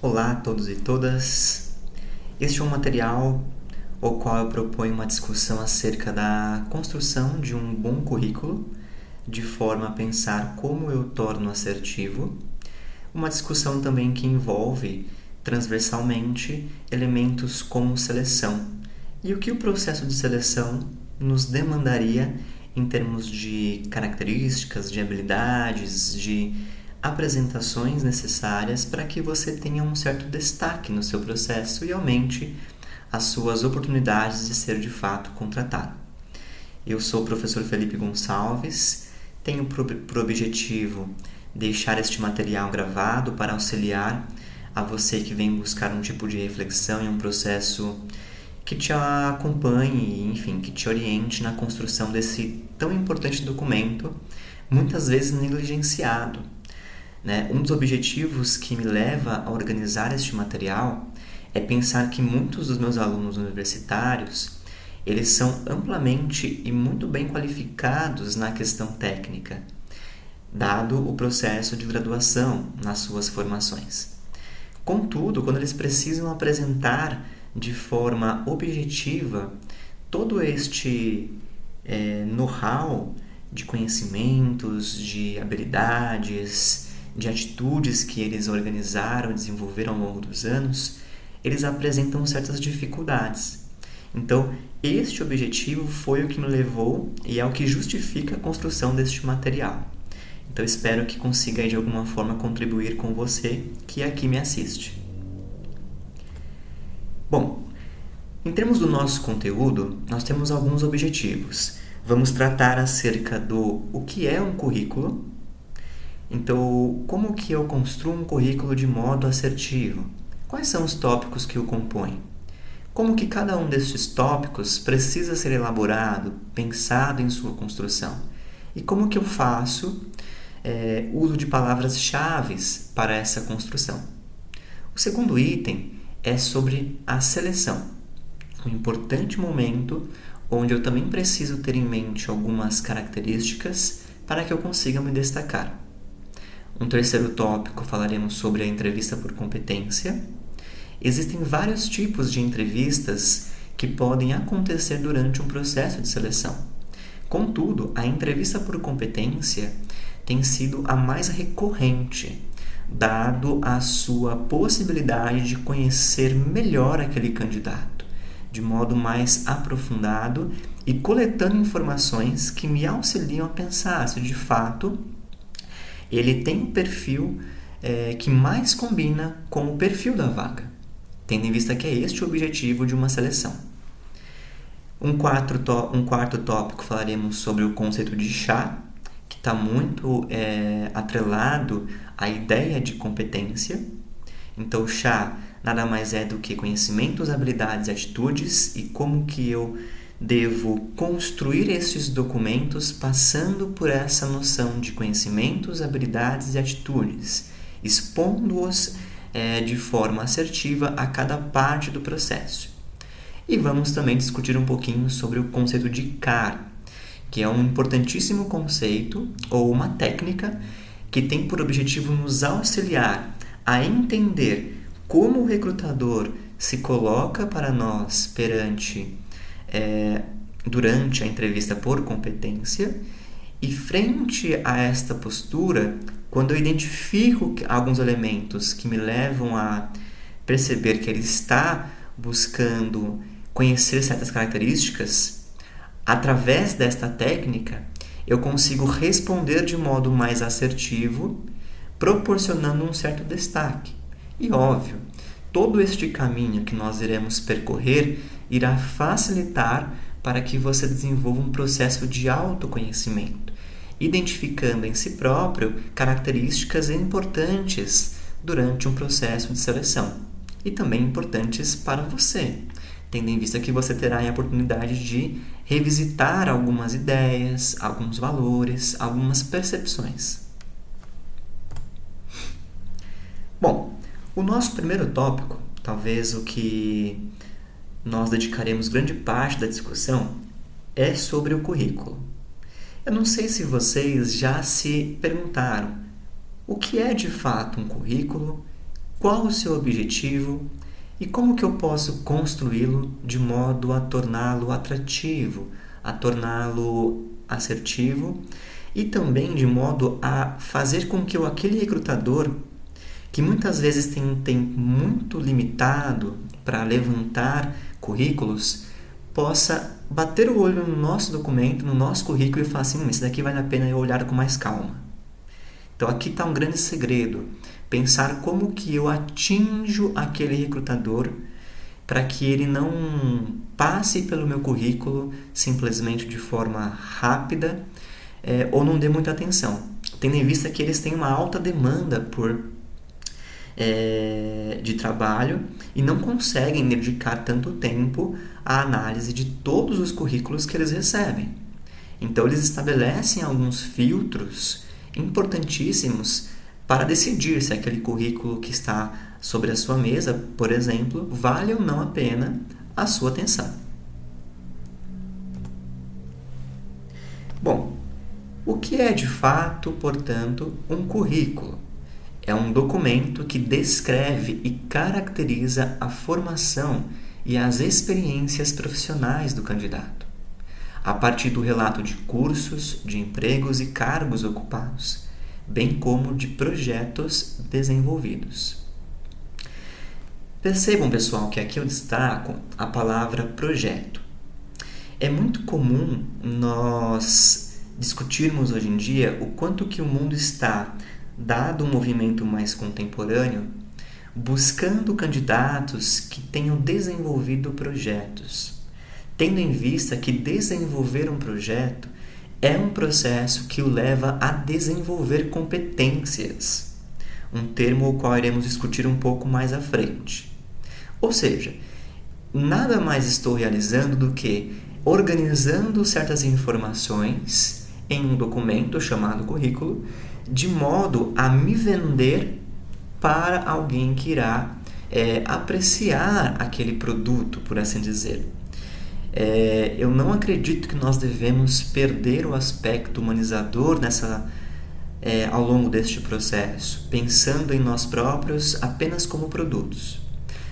Olá a todos e todas. Este é um material o qual eu proponho uma discussão acerca da construção de um bom currículo, de forma a pensar como eu torno assertivo. Uma discussão também que envolve transversalmente elementos como seleção e o que o processo de seleção nos demandaria em termos de características, de habilidades, de apresentações necessárias para que você tenha um certo destaque no seu processo e aumente as suas oportunidades de ser de fato contratado. Eu sou o professor Felipe Gonçalves, tenho por objetivo deixar este material gravado para auxiliar a você que vem buscar um tipo de reflexão e um processo que te acompanhe, enfim, que te oriente na construção desse tão importante documento, muitas vezes negligenciado. Um dos objetivos que me leva a organizar este material é pensar que muitos dos meus alunos universitários, eles são amplamente e muito bem qualificados na questão técnica, dado o processo de graduação nas suas formações. Contudo, quando eles precisam apresentar de forma objetiva todo este know-how de conhecimentos, de habilidades, de atitudes que eles organizaram e desenvolveram ao longo dos anos, eles apresentam certas dificuldades. Então, este objetivo foi o que me levou e é o que justifica a construção deste material. Então, espero que consiga, de alguma forma, contribuir com você que aqui me assiste. Bom, em termos do nosso conteúdo, nós temos alguns objetivos. Vamos tratar acerca do o que é um currículo. Então, como que eu construo um currículo de modo assertivo? Quais são os tópicos que o compõem? Como que cada um destes tópicos precisa ser elaborado, pensado em sua construção? E como que eu faço uso de palavras-chave para essa construção? O segundo item é sobre a seleção, um importante momento onde eu também preciso ter em mente algumas características para que eu consiga me destacar. Um terceiro tópico, falaremos sobre a entrevista por competência. Existem vários tipos de entrevistas que podem acontecer durante um processo de seleção. Contudo, a entrevista por competência tem sido a mais recorrente, dado a sua possibilidade de conhecer melhor aquele candidato, de modo mais aprofundado e coletando informações que me auxiliam a pensar se de fato ele tem um perfil que mais combina com o perfil da vaga, tendo em vista que é este o objetivo de uma seleção. Um quarto tópico, falaremos sobre o conceito de chá, que está muito atrelado à ideia de competência. Então, o chá nada mais é do que conhecimentos, habilidades e atitudes e como que eu devo construir esses documentos passando por essa noção de conhecimentos, habilidades e atitudes, expondo-os de forma assertiva a cada parte do processo. E vamos também discutir um pouquinho sobre o conceito de CAR, que é um importantíssimo conceito ou uma técnica que tem por objetivo nos auxiliar a entender como o recrutador se coloca para nós durante a entrevista por competência e frente a esta postura, quando eu identifico alguns elementos que me levam a perceber que ele está buscando conhecer certas características, através desta técnica, eu consigo responder de modo mais assertivo, proporcionando um certo destaque. E óbvio, todo este caminho que nós iremos percorrer irá facilitar para que você desenvolva um processo de autoconhecimento, identificando em si próprio características importantes durante um processo de seleção e também importantes para você, tendo em vista que você terá a oportunidade de revisitar algumas ideias, alguns valores, algumas percepções. Bom, o nosso primeiro tópico, talvez o que nós dedicaremos grande parte da discussão, é sobre o currículo. Eu não sei se vocês já se perguntaram o que é de fato um currículo qual o seu objetivo e como que eu posso construí-lo de modo a torná-lo atrativo, a torná-lo assertivo e também de modo a fazer com que aquele recrutador, que muitas vezes tem um tempo muito limitado para levantar currículos, possa bater o olho no nosso documento, no nosso currículo e falar assim, esse daqui vale a pena eu olhar com mais calma. Então aqui está um grande segredo, pensar como que eu atinjo aquele recrutador para que ele não passe pelo meu currículo simplesmente de forma rápida ou não dê muita atenção, tendo em vista que eles têm uma alta demanda de trabalho e não conseguem dedicar tanto tempo à análise de todos os currículos que eles recebem. Então eles estabelecem alguns filtros importantíssimos para decidir se aquele currículo que está sobre a sua mesa, por exemplo, vale ou não a pena a sua atenção. Bom, o que é de fato, portanto, um currículo? É um documento que descreve e caracteriza a formação e as experiências profissionais do candidato, a partir do relato de cursos, de empregos e cargos ocupados, bem como de projetos desenvolvidos. Percebam, pessoal, que aqui eu destaco a palavra projeto. É muito comum nós discutirmos hoje em dia o quanto que o mundo está, dado um movimento mais contemporâneo, buscando candidatos que tenham desenvolvido projetos, tendo em vista que desenvolver um projeto é um processo que o leva a desenvolver competências, um termo o qual iremos discutir um pouco mais à frente. Ou seja, nada mais estou realizando do que organizando certas informações em um documento chamado currículo, de modo a me vender para alguém que irá apreciar aquele produto, por assim dizer. Eu não acredito que nós devemos perder o aspecto humanizador ao longo deste processo, pensando em nós próprios apenas como produtos.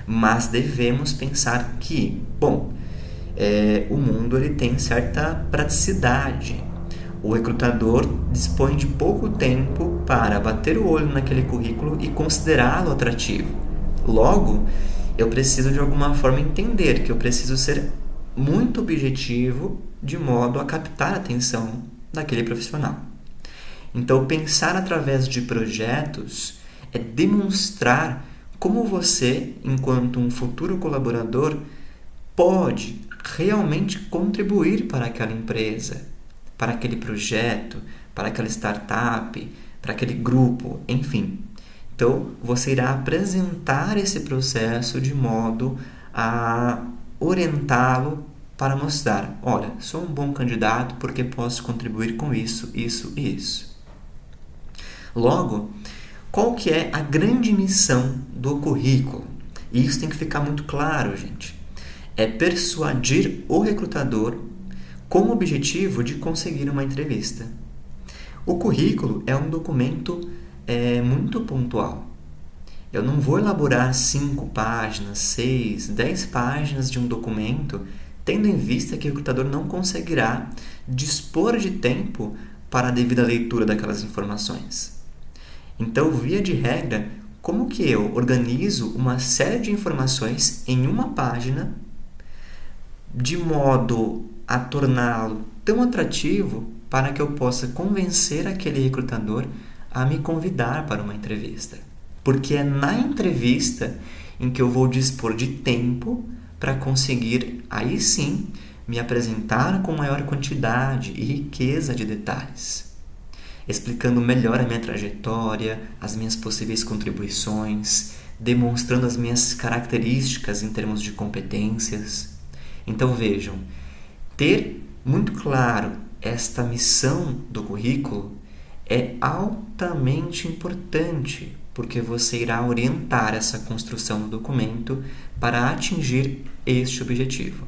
Mas devemos pensar que, o mundo ele tem certa praticidade. O recrutador dispõe de pouco tempo para bater o olho naquele currículo e considerá-lo atrativo. Logo, eu preciso de alguma forma entender que eu preciso ser muito objetivo de modo a captar a atenção daquele profissional. Então, pensar através de projetos é demonstrar como você, enquanto um futuro colaborador, pode realmente contribuir para aquela empresa, para aquele projeto, para aquela startup, para aquele grupo, enfim. Então, você irá apresentar esse processo de modo a orientá-lo para mostrar, olha, sou um bom candidato porque posso contribuir com isso, isso e isso. Logo, qual que é a grande missão do currículo? E isso tem que ficar muito claro, gente. É persuadir o recrutador com o objetivo de conseguir uma entrevista. O currículo é um documento muito pontual. Eu não vou elaborar 5 páginas, 6, 10 páginas de um documento, tendo em vista que o recrutador não conseguirá dispor de tempo para a devida leitura daquelas informações. Então, via de regra, como que eu organizo uma série de informações em uma página de modo a torná-lo tão atrativo para que eu possa convencer aquele recrutador a me convidar para uma entrevista? Porque é na entrevista em que eu vou dispor de tempo para conseguir, aí sim, me apresentar com maior quantidade e riqueza de detalhes, explicando melhor a minha trajetória, as minhas possíveis contribuições, demonstrando as minhas características em termos de competências. Então vejam, ter muito claro esta missão do currículo é altamente importante, porque você irá orientar essa construção do documento para atingir este objetivo: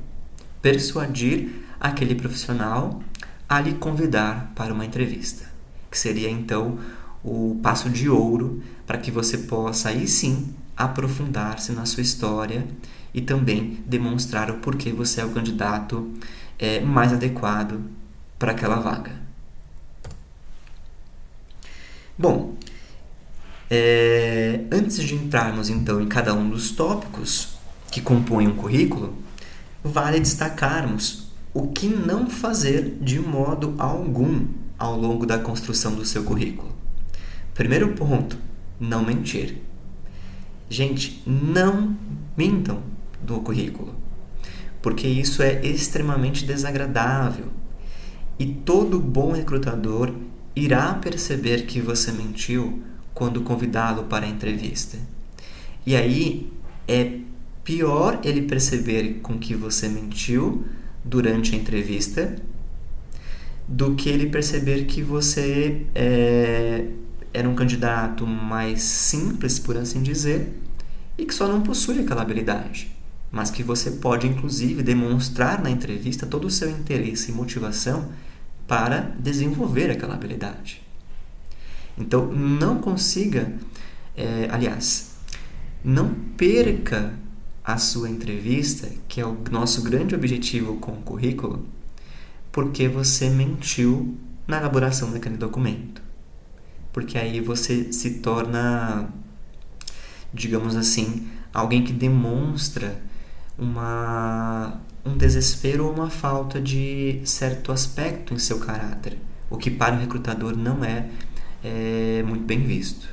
persuadir aquele profissional a lhe convidar para uma entrevista, que seria então o passo de ouro para que você possa aí sim aprofundar-se na sua história e também demonstrar o porquê você é o candidato mais adequado para aquela vaga. Bom, antes de entrarmos então em cada um dos tópicos que compõem um currículo, vale destacarmos o que não fazer de modo algum ao longo da construção do seu currículo. Primeiro ponto, não mentir. Gente, não mintam no currículo, porque isso é extremamente desagradável e todo bom recrutador irá perceber que você mentiu quando convidá-lo para a entrevista. E aí é pior ele perceber com que você mentiu durante a entrevista do que ele perceber que você era um candidato mais simples, por assim dizer, e que só não possui aquela habilidade, mas que você pode, inclusive, demonstrar na entrevista todo o seu interesse e motivação para desenvolver aquela habilidade. Então, não perca a sua entrevista, que é o nosso grande objetivo com o currículo, porque você mentiu na elaboração daquele documento. Porque aí você se torna, digamos assim, alguém que demonstra um desespero ou uma falta de certo aspecto em seu caráter, o que para o recrutador não é muito bem visto.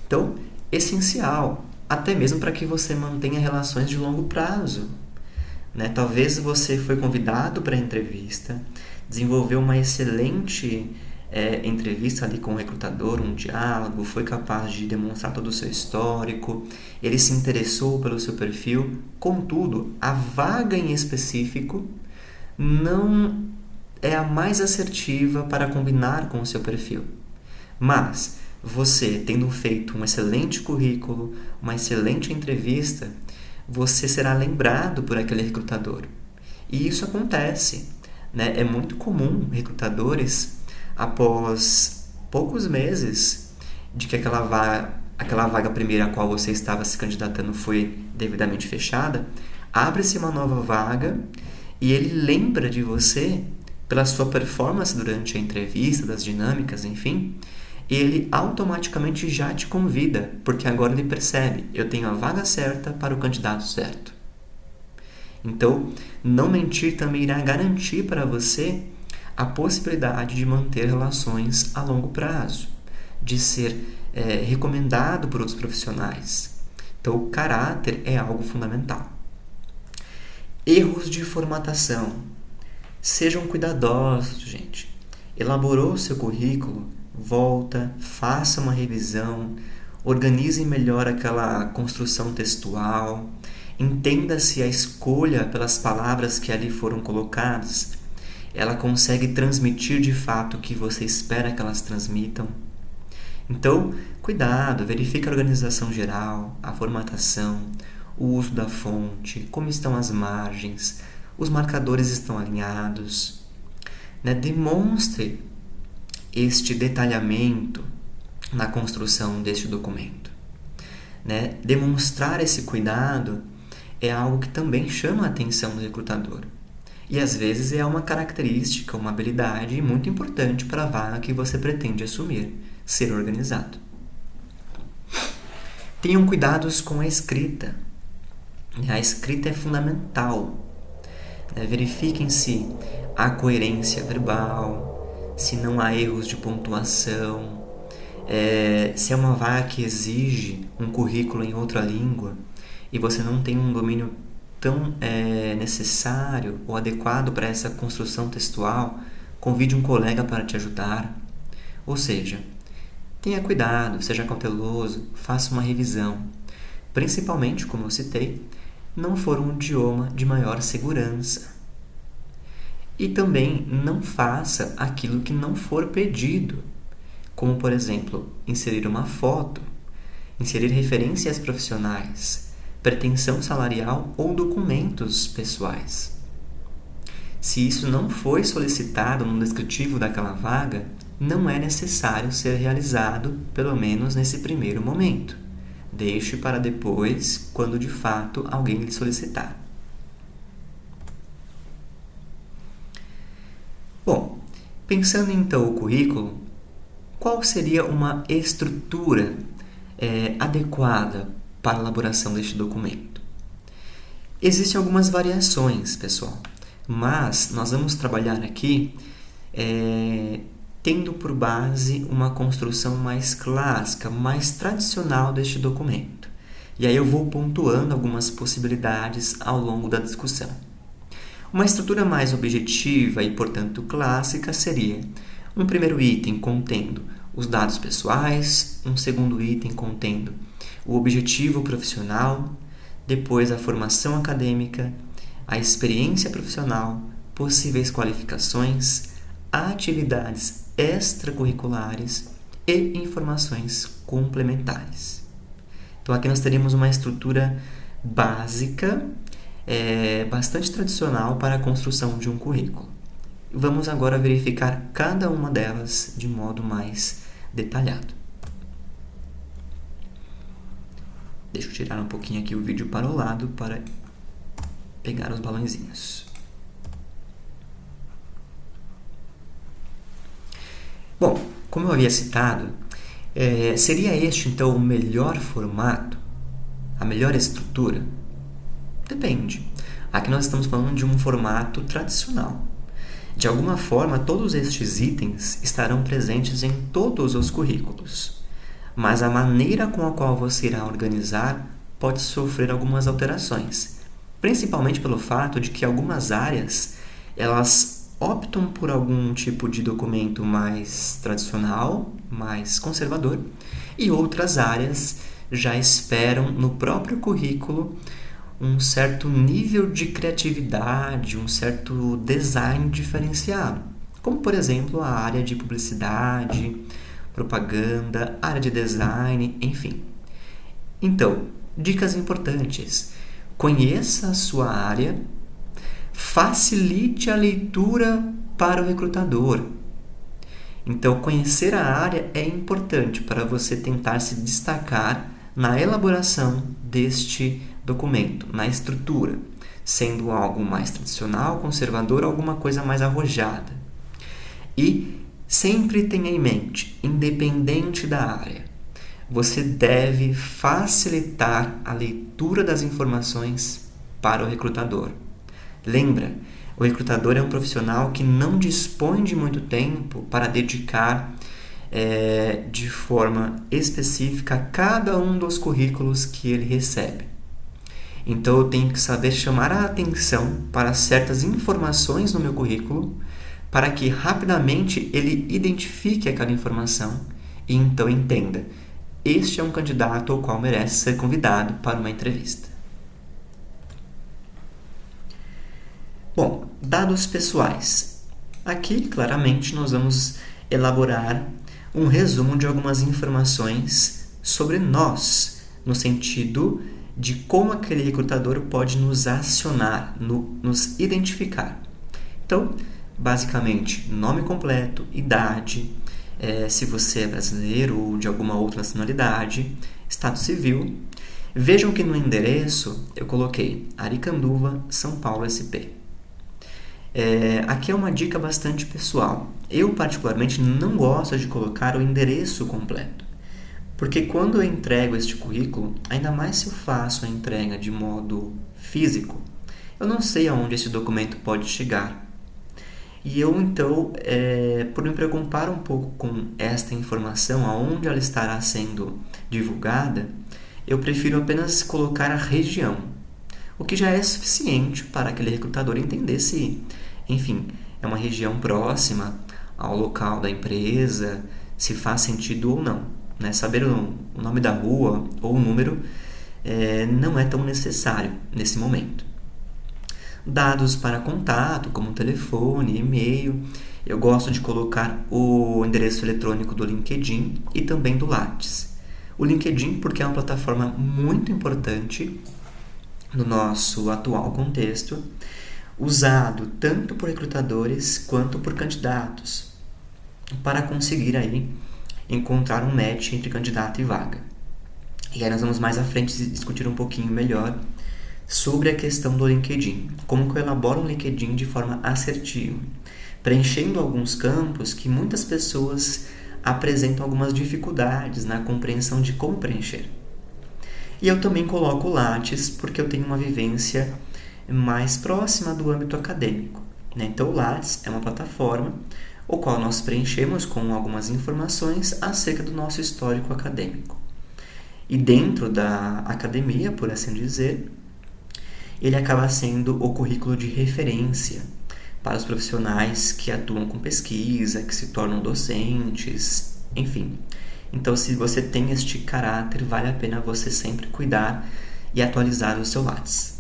Então, essencial, até mesmo para que você mantenha relações de longo prazo. Talvez você foi convidado para a entrevista, desenvolveu uma excelente entrevista ali com o recrutador, um diálogo, foi capaz de demonstrar todo o seu histórico, ele se interessou pelo seu perfil. Contudo, a vaga em específico não é a mais assertiva para combinar com o seu perfil. Mas você, tendo feito um excelente currículo, uma excelente entrevista, você será lembrado por aquele recrutador. E isso acontece, É muito comum recrutadores, após poucos meses de que aquela vaga primeira a qual você estava se candidatando foi devidamente fechada, abre-se uma nova vaga e ele lembra de você pela sua performance durante a entrevista, das dinâmicas, enfim, ele automaticamente já te convida, porque agora ele percebe, eu tenho a vaga certa para o candidato certo. Então, não mentir também irá garantir para você a possibilidade de manter relações a longo prazo, de ser recomendado por outros profissionais. Então, o caráter é algo fundamental. Erros de formatação. Sejam cuidadosos, gente. Elaborou o seu currículo, volta, faça uma revisão, organize melhor aquela construção textual, entenda se a escolha pelas palavras que ali foram colocadas, ela consegue transmitir de fato o que você espera que elas transmitam. Então, cuidado, verifique a organização geral, a formatação, o uso da fonte, como estão as margens, os marcadores estão alinhados. Demonstre este detalhamento na construção deste documento. Demonstrar esse cuidado é algo que também chama a atenção do recrutador. E às vezes é uma característica, uma habilidade muito importante para a vaga que você pretende assumir, ser organizado. Tenham cuidados com a escrita. A escrita é fundamental. Verifiquem se há coerência verbal, se não há erros de pontuação, se é uma vaga que exige um currículo em outra língua e você não tem um domínio tão necessário ou adequado para essa construção textual, convide um colega para te ajudar. Ou seja, tenha cuidado, seja cauteloso, faça uma revisão. Principalmente, como eu citei, não for um idioma de maior segurança. E também não faça aquilo que não for pedido, como, por exemplo, inserir uma foto, inserir referências profissionais, pretensão salarial ou documentos pessoais. Se isso não foi solicitado no descritivo daquela vaga, não é necessário ser realizado, pelo menos nesse primeiro momento. Deixe para depois, quando de fato alguém lhe solicitar. Bom, pensando então o currículo, qual seria uma estrutura adequada para a elaboração deste documento? Existem algumas variações, pessoal, mas nós vamos trabalhar aqui tendo por base uma construção mais clássica, mais tradicional deste documento. E aí eu vou pontuando algumas possibilidades ao longo da discussão. Uma estrutura mais objetiva e, portanto, clássica seria um primeiro item contendo os dados pessoais, um segundo item contendo o objetivo profissional, depois a formação acadêmica, a experiência profissional, possíveis qualificações, atividades extracurriculares e informações complementares. Então, aqui nós teríamos uma estrutura básica, bastante tradicional para a construção de um currículo. Vamos agora verificar cada uma delas de modo mais detalhado. Deixa eu tirar um pouquinho aqui o vídeo para o lado para pegar os balãozinhos. Bom, como eu havia citado, seria este então o melhor formato? A melhor estrutura? Depende. Aqui nós estamos falando de um formato tradicional. De alguma forma, todos estes itens estarão presentes em todos os currículos, mas a maneira com a qual você irá organizar pode sofrer algumas alterações, principalmente pelo fato de que algumas áreas elas optam por algum tipo de documento mais tradicional, mais conservador, e outras áreas já esperam no próprio currículo um certo nível de criatividade, um certo design diferenciado, como, por exemplo, a área de publicidade, propaganda, área de design, enfim. Então, dicas importantes. Conheça a sua área, facilite a leitura para o recrutador. Então, conhecer a área é importante para você tentar se destacar na elaboração deste documento, na estrutura, sendo algo mais tradicional, conservador, alguma coisa mais arrojada. E sempre tenha em mente, independente da área, você deve facilitar a leitura das informações para o recrutador. Lembra, o recrutador é um profissional que não dispõe de muito tempo para dedicar de forma específica a cada um dos currículos que ele recebe. Então, eu tenho que saber chamar a atenção para certas informações no meu currículo para que rapidamente ele identifique aquela informação e então entenda: este é um candidato ao qual merece ser convidado para uma entrevista. Bom, dados pessoais. Aqui, claramente, nós vamos elaborar um resumo de algumas informações sobre nós, no sentido de como aquele recrutador pode nos acionar, nos identificar. Então, basicamente, nome completo, idade, se você é brasileiro ou de alguma outra nacionalidade, estado civil. Vejam que no endereço eu coloquei Aricanduva, São Paulo, SP. Aqui é uma dica bastante pessoal. Eu, particularmente, não gosto de colocar o endereço completo, porque quando eu entrego este currículo, ainda mais se eu faço a entrega de modo físico, eu não sei aonde esse documento pode chegar. E eu, então, por me preocupar um pouco com esta informação, aonde ela estará sendo divulgada, eu prefiro apenas colocar a região, o que já é suficiente para aquele recrutador entender se, enfim, é uma região próxima ao local da empresa, se faz sentido ou não. Saber o nome da rua ou o número não é tão necessário nesse momento. Dados para contato, como telefone, e-mail. Eu gosto de colocar o endereço eletrônico do LinkedIn e também do Lattes. O LinkedIn porque é uma plataforma muito importante no nosso atual contexto, usado tanto por recrutadores quanto por candidatos, para conseguir aí encontrar um match entre candidato e vaga. E aí nós vamos mais à frente discutir um pouquinho melhor sobre a questão do LinkedIn. Como que eu elaboro um LinkedIn de forma assertiva, preenchendo alguns campos que muitas pessoas apresentam algumas dificuldades na compreensão de como preencher. E eu também coloco o Lattes porque eu tenho uma vivência mais próxima do âmbito acadêmico, né? Então o Lattes é uma plataforma o qual nós preenchemos com algumas informações acerca do nosso histórico acadêmico. E dentro da academia, por assim dizer, ele acaba sendo o currículo de referência para os profissionais que atuam com pesquisa, que se tornam docentes, enfim. Então, se você tem este caráter, vale a pena você sempre cuidar e atualizar o seu Lattes.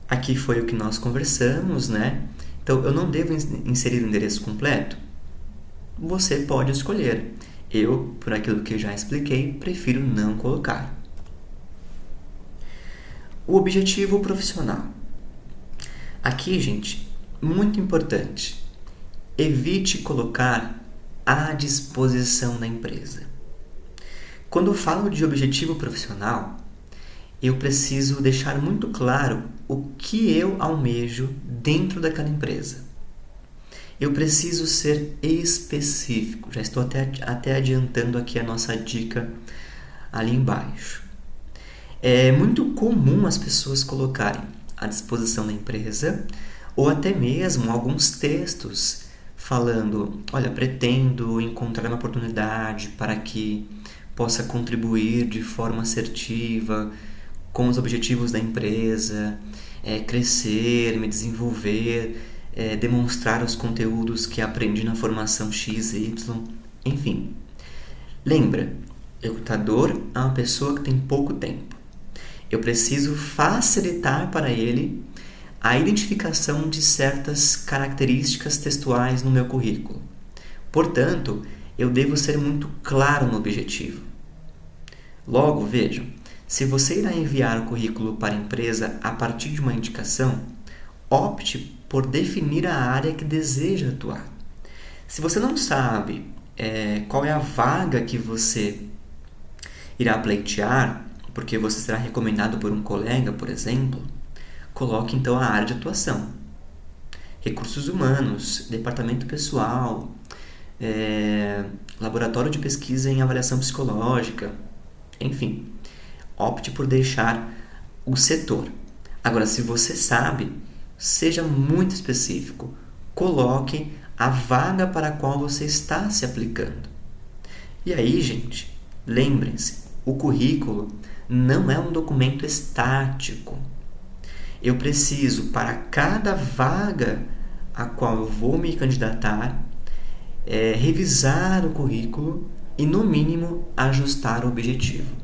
Aqui foi o que nós conversamos, né? Então, eu não devo inserir o endereço completo? Você pode escolher. Eu, por aquilo que eu já expliquei, prefiro não colocar. O objetivo profissional. Aqui, gente, muito importante. Evite colocar à disposição da empresa. Quando eu falo de objetivo profissional, eu preciso deixar muito claro o que eu almejo dentro daquela empresa. Eu preciso ser específico. Já estou até adiantando aqui a nossa dica ali embaixo. É muito comum as pessoas colocarem à disposição da empresa ou até mesmo alguns textos falando: olha, pretendo encontrar uma oportunidade para que possa contribuir de forma assertiva com os objetivos da empresa, crescer, me desenvolver, demonstrar os conteúdos que aprendi na formação X, Y, enfim. Lembra, recrutador é uma pessoa que tem pouco tempo. Eu preciso facilitar para ele a identificação de certas características textuais no meu currículo. Portanto, eu devo ser muito claro no objetivo. Logo, vejam, se você irá enviar o currículo para a empresa a partir de uma indicação, opte por definir a área que deseja atuar. Se você não sabe qual é a vaga que você irá pleitear, porque você será recomendado por um colega, por exemplo, coloque então a área de atuação. Recursos humanos, departamento pessoal, laboratório de pesquisa em avaliação psicológica, enfim. Opte por deixar o setor. Agora, se você sabe, seja muito específico. Coloque a vaga para a qual você está se aplicando. E aí, gente, lembrem-se, o currículo não é um documento estático. Eu preciso, para cada vaga a qual eu vou me candidatar, revisar o currículo e, no mínimo, ajustar o objetivo,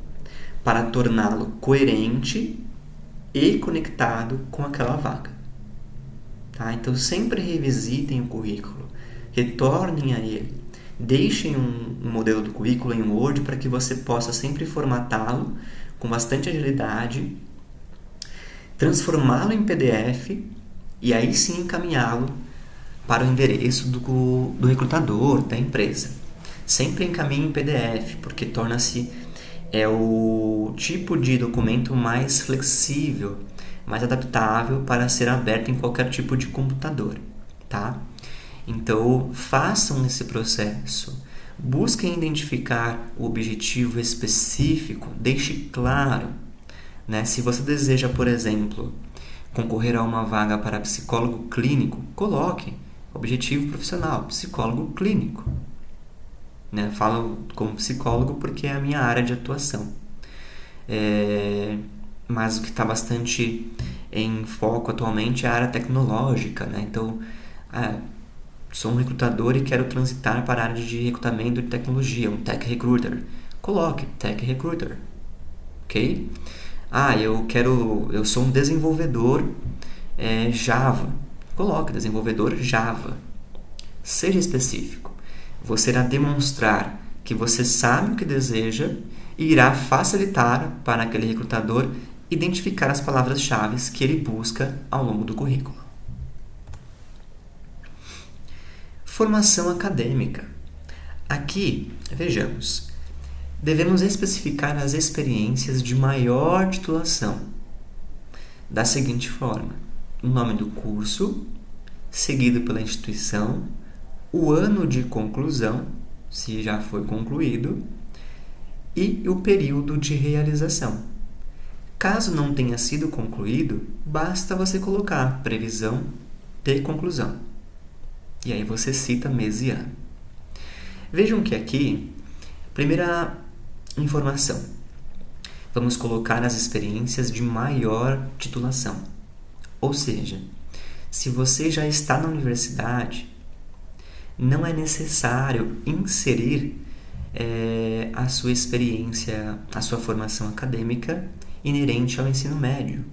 para torná-lo coerente e conectado com aquela vaga. Tá? Então, sempre revisitem o currículo, retornem a ele, deixem um modelo do currículo em Word para que você possa sempre formatá-lo com bastante agilidade, transformá-lo em PDF e aí sim encaminhá-lo para o endereço do recrutador, da empresa. Sempre encaminhe em PDF, porque torna-se o tipo de documento mais flexível, mais adaptável para ser aberto em qualquer tipo de computador, tá? Então, façam esse processo. Busquem identificar o objetivo específico, deixe claro, né? Se você deseja, por exemplo, concorrer a uma vaga para psicólogo clínico, coloque objetivo profissional, psicólogo clínico. Né? Falo como psicólogo porque é a minha área de atuação. Mas o que está bastante em foco atualmente é a área tecnológica, né? Então, sou um recrutador e quero transitar para a área de recrutamento de tecnologia, um tech recruiter. Coloque tech recruiter, ok? Eu sou um desenvolvedor Java. Coloque desenvolvedor Java. Seja específico. Você irá demonstrar que você sabe o que deseja e irá facilitar para aquele recrutador identificar as palavras-chave que ele busca ao longo do currículo. Formação acadêmica. Aqui, vejamos, devemos especificar as experiências de maior titulação da seguinte forma: o nome do curso, seguido pela instituição, o ano de conclusão, se já foi concluído, e o período de realização. Caso não tenha sido concluído, basta você colocar previsão de conclusão. E aí você cita mês e ano. Vejam que aqui, primeira informação, vamos colocar as experiências de maior titulação. Ou seja, se você já está na universidade, não é necessário inserir a sua experiência, a sua formação acadêmica inerente ao ensino médio.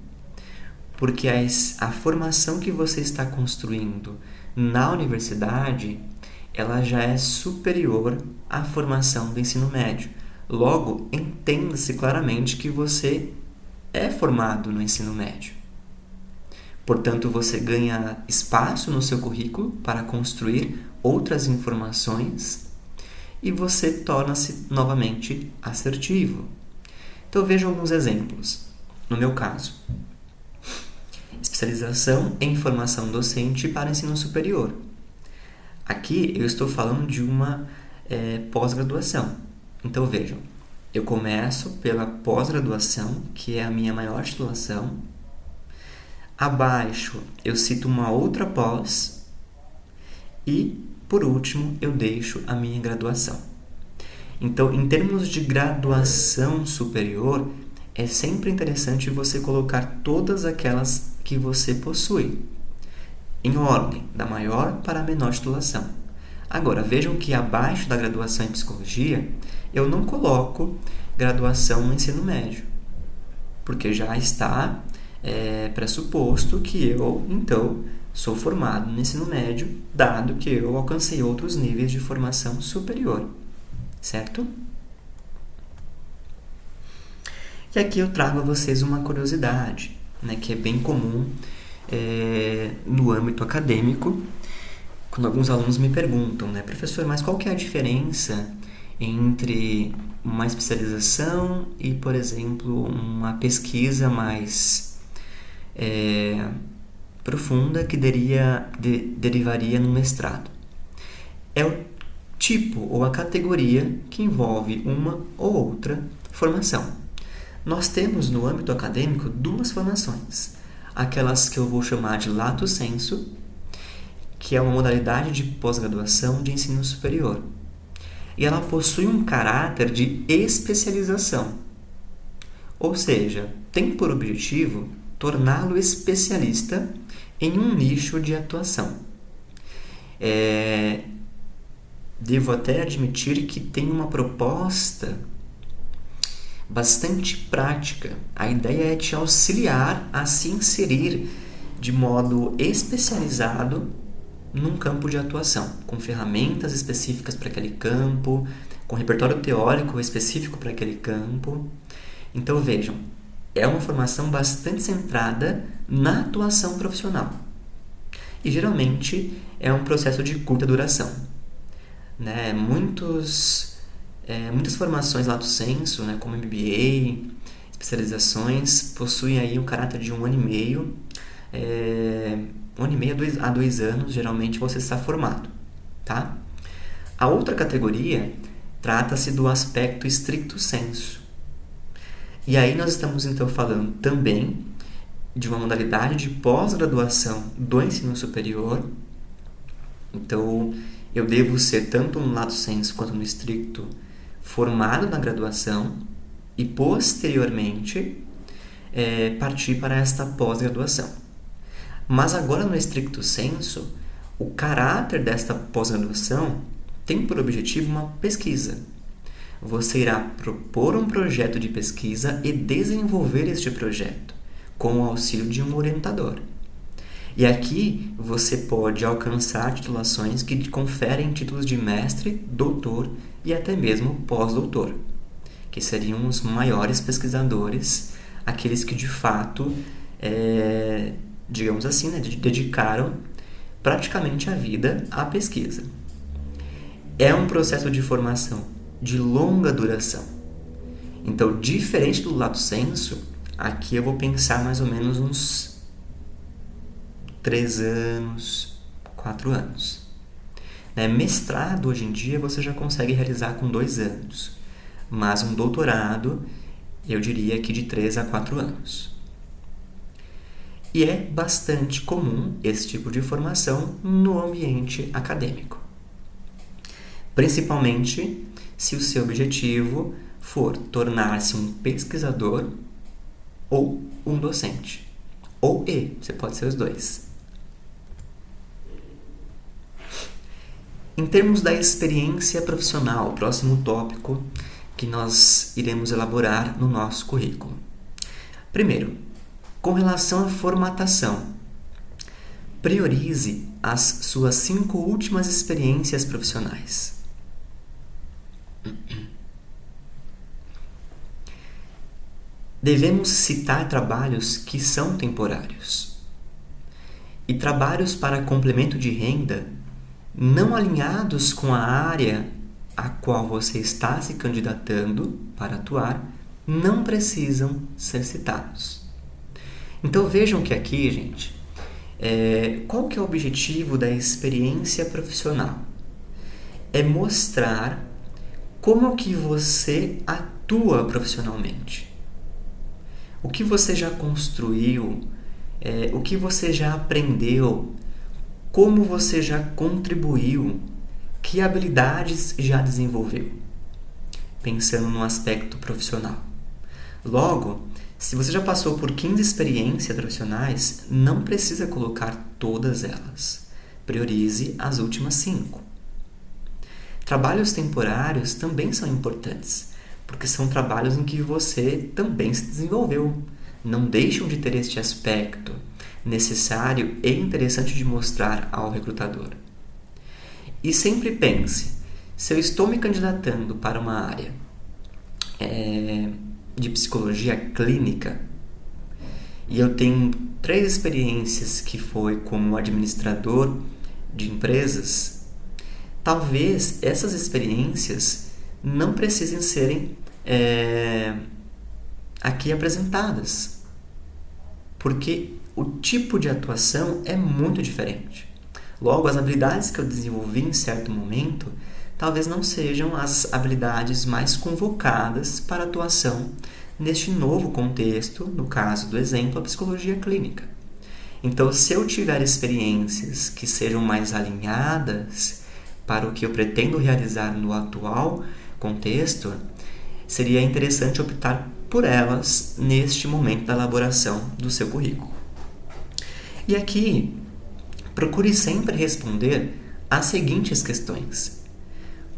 Porque a formação que você está construindo na universidade, ela já é superior à formação do ensino médio. Logo, entenda-se claramente que você é formado no ensino médio. Portanto, você ganha espaço no seu currículo para construir outras informações e você torna-se novamente assertivo. Então, veja alguns exemplos. No meu caso, especialização em formação docente para ensino superior. Aqui eu estou falando de uma pós-graduação. Então, vejam, eu começo pela pós-graduação, que é a minha maior titulação. Abaixo, eu cito uma outra pós. E, por último, eu deixo a minha graduação. Então, em termos de graduação superior, é sempre interessante você colocar todas aquelas que você possui, em ordem, da maior para a menor titulação. Agora, vejam que abaixo da graduação em psicologia, eu não coloco graduação no ensino médio, porque já está pressuposto que eu, então, sou formado no ensino médio, dado que eu alcancei outros níveis de formação superior, certo? E aqui eu trago a vocês uma curiosidade, que é bem comum no âmbito acadêmico, quando alguns alunos me perguntam, professor, mas qual que é a diferença entre uma especialização e, por exemplo, uma pesquisa mais profunda que derivaria no mestrado? É o tipo ou a categoria que envolve uma ou outra formação. Nós temos no âmbito acadêmico duas formações. Aquelas que eu vou chamar de lato sensu, que é uma modalidade de pós-graduação de ensino superior. E ela possui um caráter de especialização. Ou seja, tem por objetivo torná-lo especialista em um nicho de atuação. Devo até admitir que tem uma proposta bastante prática. A ideia é te auxiliar a se inserir de modo especializado num campo de atuação, com ferramentas específicas para aquele campo, com repertório teórico específico para aquele campo. Então, vejam, é uma formação bastante centrada na atuação profissional. E, geralmente, é um processo de curta duração. Muitas formações lato sensu, como MBA, especializações, possuem aí um caráter de 1 ano e meio. 1 ano e meio a 2 anos, geralmente você está formado. Tá? A outra categoria trata-se do aspecto stricto sensu. E aí nós estamos então falando também de uma modalidade de pós-graduação do ensino superior. Então, eu devo ser tanto no lato sensu quanto no stricto formado na graduação e, posteriormente, partir para esta pós-graduação. Mas agora, no stricto sensu, o caráter desta pós-graduação tem por objetivo uma pesquisa. Você irá propor um projeto de pesquisa e desenvolver este projeto, com o auxílio de um orientador. E aqui você pode alcançar titulações que te conferem títulos de mestre, doutor e até mesmo pós-doutor, que seriam os maiores pesquisadores, aqueles que de fato, digamos assim, dedicaram praticamente a vida à pesquisa. É um processo de formação de longa duração. Então, diferente do lato sensu, aqui eu vou pensar mais ou menos uns 3 anos, 4 anos. Mestrado, hoje em dia, você já consegue realizar com 2 anos. Mas um doutorado, eu diria que de 3 a 4 anos. E é bastante comum esse tipo de formação no ambiente acadêmico. Principalmente se o seu objetivo for tornar-se um pesquisador ou um docente. Ou você pode ser os dois. Em termos da experiência profissional, o próximo tópico que nós iremos elaborar no nosso currículo. Primeiro, com relação à formatação, priorize as suas 5 últimas experiências profissionais. Devemos citar trabalhos que são temporários e trabalhos para complemento de renda não alinhados com a área a qual você está se candidatando para atuar não precisam ser citados. Então vejam que aqui, gente, qual que é o objetivo da experiência profissional? É mostrar como que você atua profissionalmente. O que você já construiu, o que você já aprendeu, como você já contribuiu, que habilidades já desenvolveu, pensando no aspecto profissional. Logo, se você já passou por 15 experiências profissionais, não precisa colocar todas elas. Priorize as últimas 5. Trabalhos temporários também são importantes, porque são trabalhos em que você também se desenvolveu. Não deixam de ter este aspecto necessário e interessante de mostrar ao recrutador. E sempre pense, se eu estou me candidatando para uma área de psicologia clínica e eu tenho 3 experiências que foi como administrador de empresas, talvez essas experiências não precisem serem aqui apresentadas, porque o tipo de atuação é muito diferente. Logo, as habilidades que eu desenvolvi em certo momento talvez não sejam as habilidades mais convocadas para atuação neste novo contexto, no caso do exemplo, a psicologia clínica. Então, se eu tiver experiências que sejam mais alinhadas para o que eu pretendo realizar no atual contexto, seria interessante optar por elas neste momento da elaboração do seu currículo. E aqui, procure sempre responder às seguintes questões.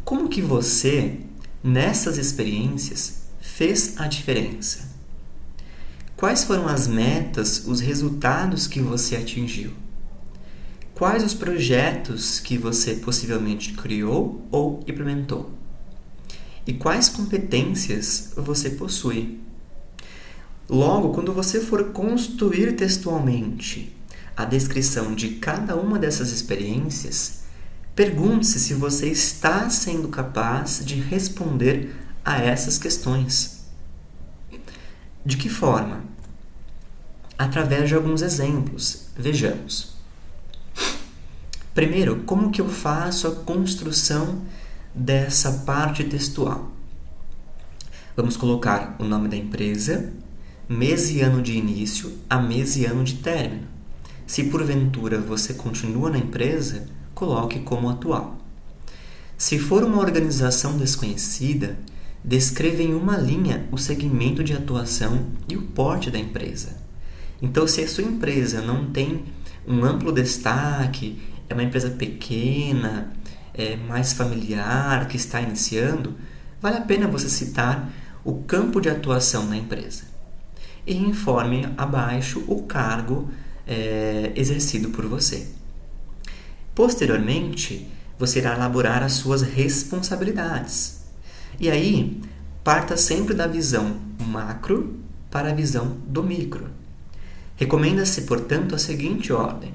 Como que você, nessas experiências, fez a diferença? Quais foram as metas, os resultados que você atingiu? Quais os projetos que você possivelmente criou ou implementou? E quais competências você possui? Logo, quando você for construir textualmente a descrição de cada uma dessas experiências, pergunte-se se você está sendo capaz de responder a essas questões. De que forma? Através de alguns exemplos. Vejamos. Primeiro, como que eu faço a construção dessa parte textual? Vamos colocar o nome da empresa, mês e ano de início a mês e ano de término. Se porventura você continua na empresa, coloque como atual. Se for uma organização desconhecida, descreva em uma linha o segmento de atuação e o porte da empresa. Então, se a sua empresa não tem um amplo destaque, é uma empresa pequena, mais familiar, que está iniciando, vale a pena você citar o campo de atuação da empresa. E informe abaixo o cargo exercido por você. Posteriormente, você irá elaborar as suas responsabilidades. E aí, parta sempre da visão macro para a visão do micro. Recomenda-se, portanto, a seguinte ordem: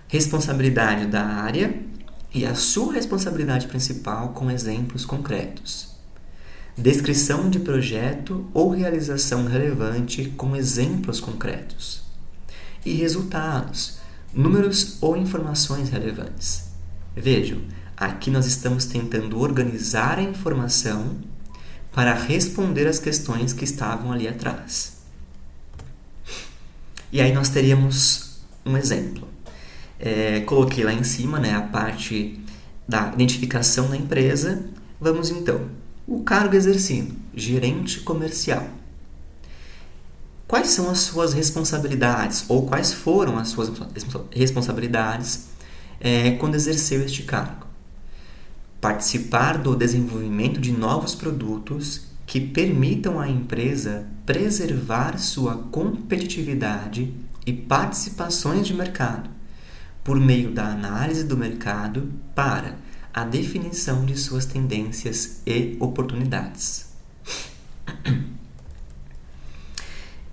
responsabilidade da área e a sua responsabilidade principal com exemplos concretos. descrição de projeto ou realização relevante com exemplos concretos. E resultados, números ou informações relevantes. Vejam, aqui nós estamos tentando organizar a informação para responder às questões que estavam ali atrás. E aí nós teríamos um exemplo. Coloquei lá em cima, a parte da identificação da empresa. Vamos então. O cargo exercido, gerente comercial. Quais são as suas responsabilidades ou quais foram as suas responsabilidades quando exerceu este cargo? Participar do desenvolvimento de novos produtos que permitam à empresa preservar sua competitividade e participações de mercado por meio da análise do mercado para a definição de suas tendências e oportunidades.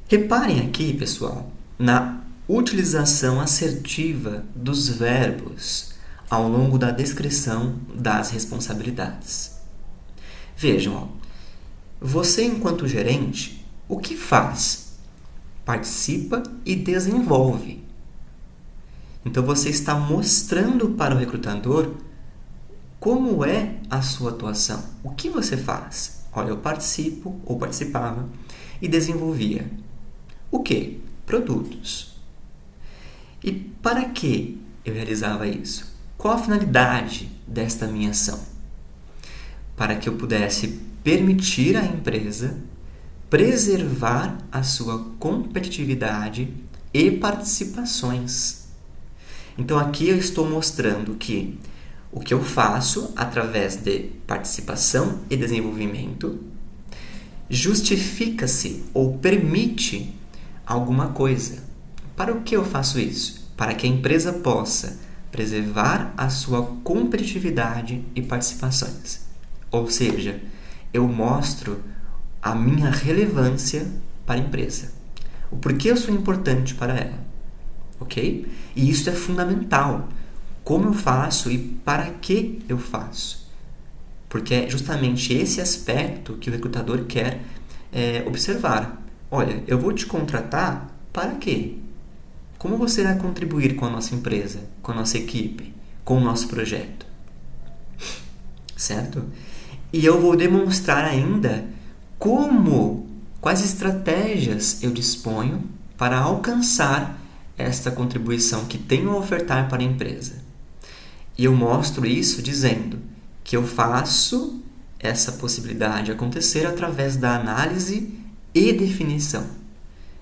Reparem aqui, pessoal, na utilização assertiva dos verbos ao longo da descrição das responsabilidades. Vejam, você enquanto gerente, o que faz? Participa e desenvolve. Então você está mostrando para o recrutador como é a sua atuação. O que você faz? Olha, eu participo ou participava e desenvolvia. O quê? Produtos. E para que eu realizava isso? Qual a finalidade desta minha ação? Para que eu pudesse permitir à empresa preservar a sua competitividade e participações. Então aqui eu estou mostrando que o que eu faço através de participação e desenvolvimento justifica-se ou permite alguma coisa. Para o que eu faço isso? Para que a empresa possa preservar a sua competitividade e participações. Ou seja, eu mostro a minha relevância para a empresa. O porquê eu sou importante para ela. Ok? E isso é fundamental. Como eu faço e para que eu faço. Porque é justamente esse aspecto que o recrutador quer observar. Olha, eu vou te contratar para quê? Como você vai contribuir com a nossa empresa, com a nossa equipe, com o nosso projeto? Certo? E eu vou demonstrar ainda quais estratégias eu disponho para alcançar esta contribuição que tenho a ofertar para a empresa. E eu mostro isso dizendo que eu faço essa possibilidade acontecer através da análise e definição.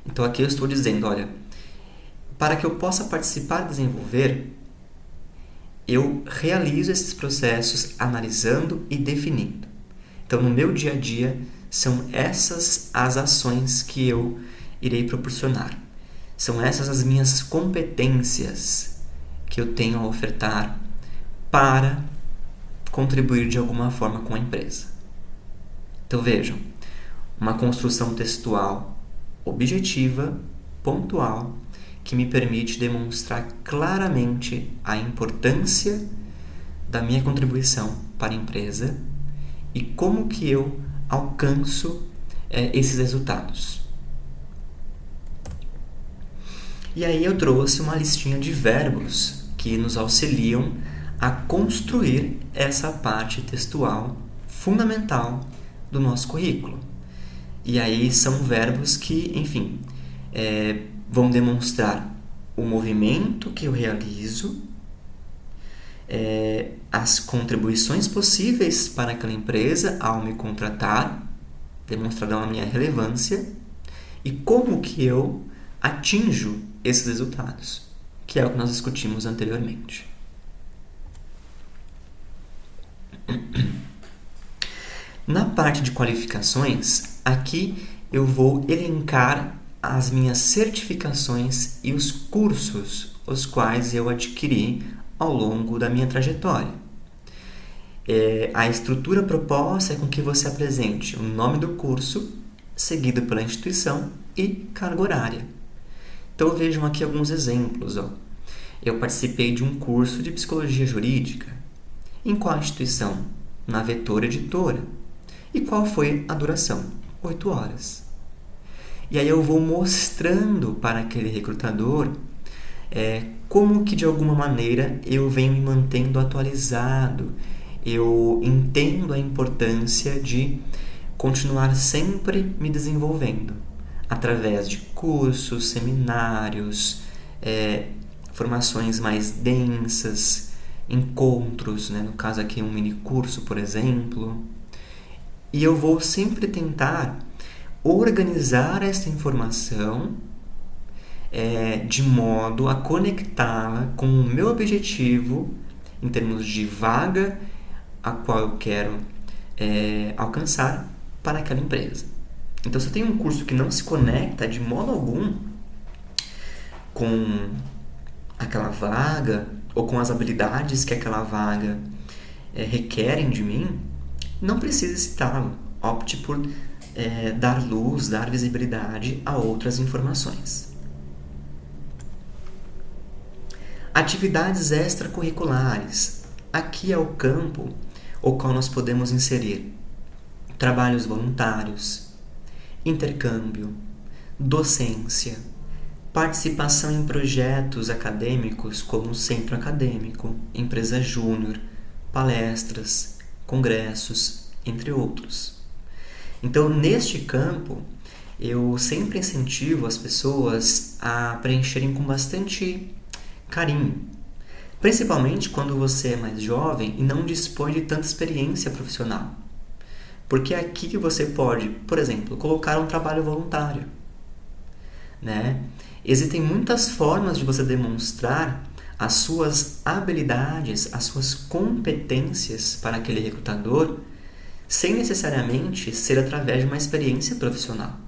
Então aqui eu estou dizendo, olha, para que eu possa participar e desenvolver, eu realizo esses processos analisando e definindo. Então no meu dia a dia são essas as ações que eu irei proporcionar. São essas as minhas competências que eu tenho a ofertar para contribuir de alguma forma com a empresa. Então vejam, uma construção textual objetiva, pontual, que me permite demonstrar claramente a importância da minha contribuição para a empresa e como que eu alcanço esses resultados. E aí eu trouxe uma listinha de verbos que nos auxiliam a construir essa parte textual fundamental do nosso currículo. E aí são verbos que, enfim, vão demonstrar o movimento que eu realizo, as contribuições possíveis para aquela empresa ao me contratar, demonstrando a minha relevância, e como que eu atinjo esses resultados, que é o que nós discutimos anteriormente. Na parte de qualificações, aqui eu vou elencar as minhas certificações e os cursos os quais eu adquiri ao longo da minha trajetória. A estrutura proposta é com que você apresente o nome do curso, seguido pela instituição e carga horária. Então vejam aqui alguns exemplos. Eu participei de um curso de psicologia jurídica. Em qual instituição? Na Vetor Editora. E qual foi a duração? 8 horas. E aí eu vou mostrando para aquele recrutador como que de alguma maneira eu venho me mantendo atualizado. Eu entendo a importância de continuar sempre me desenvolvendo através de cursos, seminários, formações mais densas, encontros, né? No caso aqui um mini curso, por exemplo. E eu vou sempre tentar organizar essa informação de modo a conectá-la com o meu objetivo em termos de vaga a qual eu quero alcançar para aquela empresa. Então, se eu tenho um curso que não se conecta de modo algum com aquela vaga ou com as habilidades que aquela vaga requerem de mim, não precisa citá-lo. Opte por dar luz, dar visibilidade a outras informações. Atividades extracurriculares. Aqui é o campo o qual nós podemos inserir trabalhos voluntários, intercâmbio, docência, participação em projetos acadêmicos como o centro acadêmico, empresa júnior, palestras, congressos, entre outros. Então, neste campo, eu sempre incentivo as pessoas a preencherem com bastante carinho, principalmente quando você é mais jovem e não dispõe de tanta experiência profissional. Porque é aqui que você pode, por exemplo, colocar um trabalho voluntário, né? Existem muitas formas de você demonstrar as suas habilidades, as suas competências para aquele recrutador, sem necessariamente ser através de uma experiência profissional.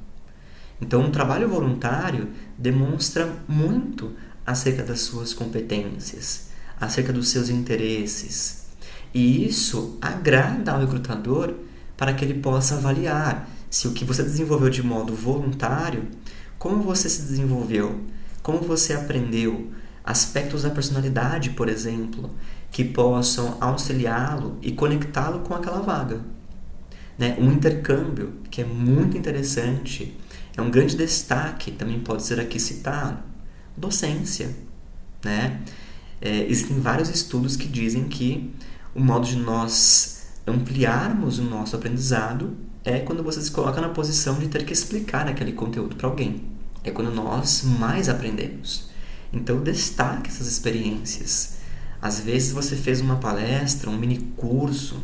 Então, um trabalho voluntário demonstra muito acerca das suas competências, acerca dos seus interesses. E isso agrada ao recrutador para que ele possa avaliar se o que você desenvolveu de modo voluntário, como você se desenvolveu, como você aprendeu, aspectos da personalidade, por exemplo, que possam auxiliá-lo e conectá-lo com aquela vaga. Né? Um intercâmbio, que é muito interessante, é um grande destaque, também pode ser aqui citado. Docência. Né? Existem vários estudos que dizem que o modo de nós ampliarmos o nosso aprendizado é quando você se coloca na posição de ter que explicar aquele conteúdo para alguém. É quando nós mais aprendemos. Então, destaque essas experiências. Às vezes você fez uma palestra, um mini curso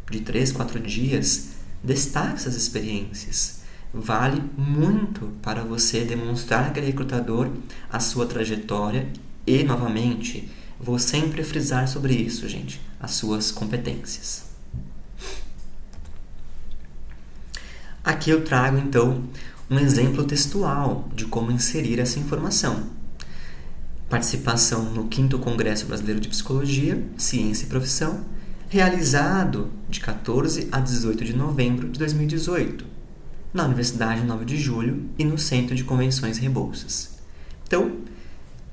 de 3, 4 dias, destaque essas experiências. Vale muito para você demonstrar àquele recrutador a sua trajetória e, novamente, vou sempre frisar sobre isso, gente, as suas competências. Aqui eu trago, então, um exemplo textual de como inserir essa informação. Participação no 5º Congresso Brasileiro de Psicologia, Ciência e Profissão, realizado de 14 a 18 de novembro de 2018, na Universidade 9 de Julho e no Centro de Convenções e Rebouças. Então,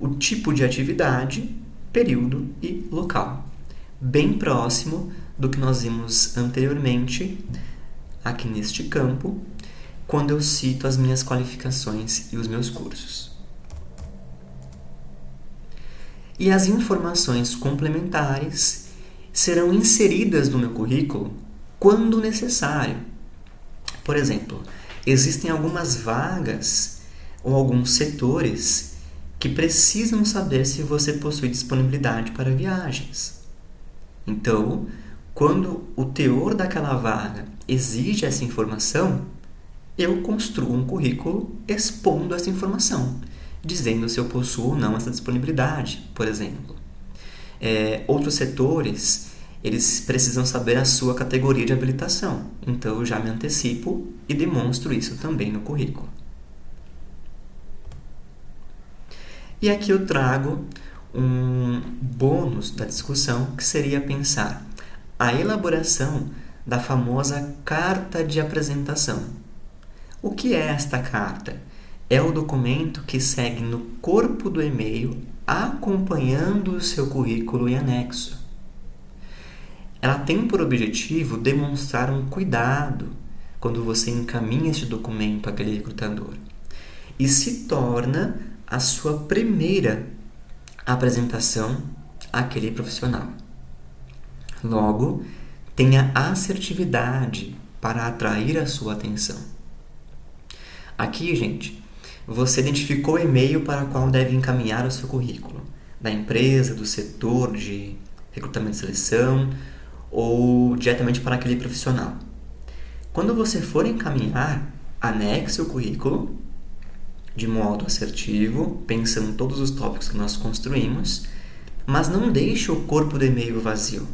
o tipo de atividade, período e local. Bem próximo do que nós vimos anteriormente aqui neste campo, quando eu cito as minhas qualificações e os meus cursos. E as informações complementares serão inseridas no meu currículo quando necessário. Por exemplo, existem algumas vagas ou alguns setores que precisam saber se você possui disponibilidade para viagens. Então, quando o teor daquela vaga exige essa informação, eu construo um currículo expondo essa informação, dizendo se eu possuo ou não essa disponibilidade, por exemplo. Outros setores, eles precisam saber a sua categoria de habilitação, então eu já me antecipo e demonstro isso também no currículo. E aqui eu trago um bônus da discussão, que seria pensar a elaboração da famosa carta de apresentação. O que é esta carta? É o documento que segue no corpo do e-mail acompanhando o seu currículo e anexo. ela tem por objetivo demonstrar um cuidado quando você encaminha este documento àquele recrutador e se torna a sua primeira apresentação àquele profissional. Logo, tenha assertividade para atrair a sua atenção. Aqui, gente, você identificou o e-mail para o qual deve encaminhar o seu currículo, da empresa, do setor de recrutamento e seleção ou diretamente para aquele profissional. Quando você for encaminhar, anexe o currículo de modo assertivo, pensando em todos os tópicos que nós construímos, mas não deixe o corpo do e-mail vazio,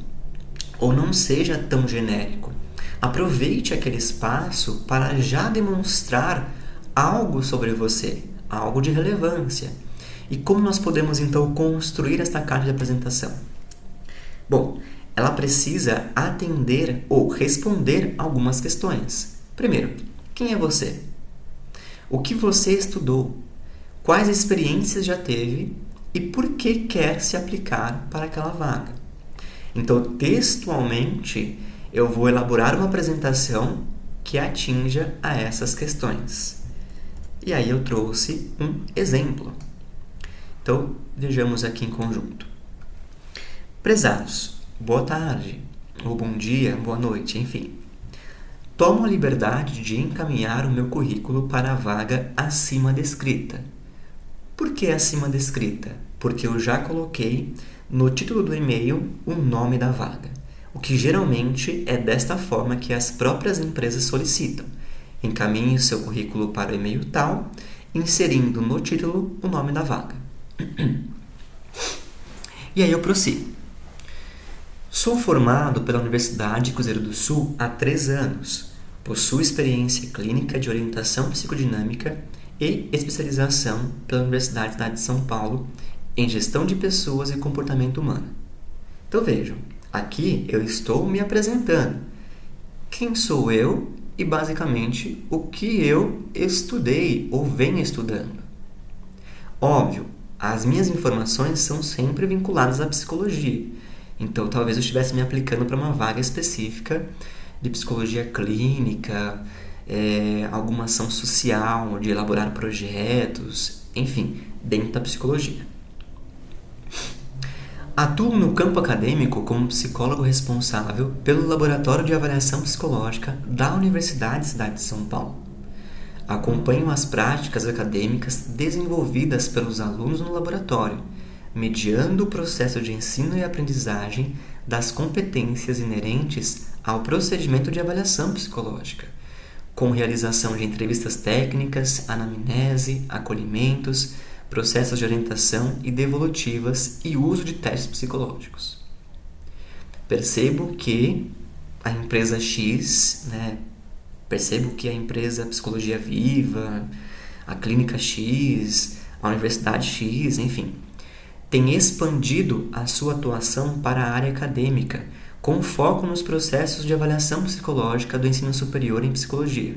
ou não seja tão genérico. Aproveite aquele espaço para já demonstrar algo sobre você, algo de relevância. E como nós podemos então construir esta carta de apresentação? Bom, ela precisa atender ou responder algumas questões. Primeiro, quem é você? O que você estudou? Quais experiências já teve? E por que quer se aplicar para aquela vaga? Então, textualmente, eu vou elaborar uma apresentação que atinja a essas questões. E aí eu trouxe um exemplo. Então, vejamos aqui em conjunto. Prezados, boa tarde, ou bom dia, boa noite, enfim. Tomo a liberdade de encaminhar o meu currículo para a vaga acima descrita. Por que acima descrita? Porque eu já coloquei no título do e-mail o nome da vaga, o que geralmente é desta forma que as próprias empresas solicitam. Encaminhe o seu currículo para o e-mail tal, inserindo no título o nome da vaga. E aí eu prossigo. Sou formado pela Universidade Cruzeiro do Sul há 3 anos. Possuo experiência clínica de orientação psicodinâmica e especialização pela Universidade da Cidade de São Paulo em gestão de pessoas e comportamento humano. Então vejam, aqui eu estou me apresentando. Quem sou eu e basicamente o que eu estudei ou venho estudando. Óbvio, as minhas informações são sempre vinculadas à psicologia. Então, talvez eu estivesse me aplicando para uma vaga específica de psicologia clínica, alguma ação social, de elaborar projetos, enfim, dentro da psicologia. Atuo no campo acadêmico como psicólogo responsável pelo Laboratório de Avaliação Psicológica da Universidade da Cidade de São Paulo. Acompanho as práticas acadêmicas desenvolvidas pelos alunos no laboratório, mediando o processo de ensino e aprendizagem das competências inerentes ao procedimento de avaliação psicológica, com realização de entrevistas técnicas, anamnese, acolhimentos, processos de orientação e devolutivas e uso de testes psicológicos. Percebo que a empresa X, percebo que a empresa Psicologia Viva, a Clínica X, a Universidade X, enfim, tem expandido a sua atuação para a área acadêmica, com foco nos processos de avaliação psicológica do ensino superior em psicologia.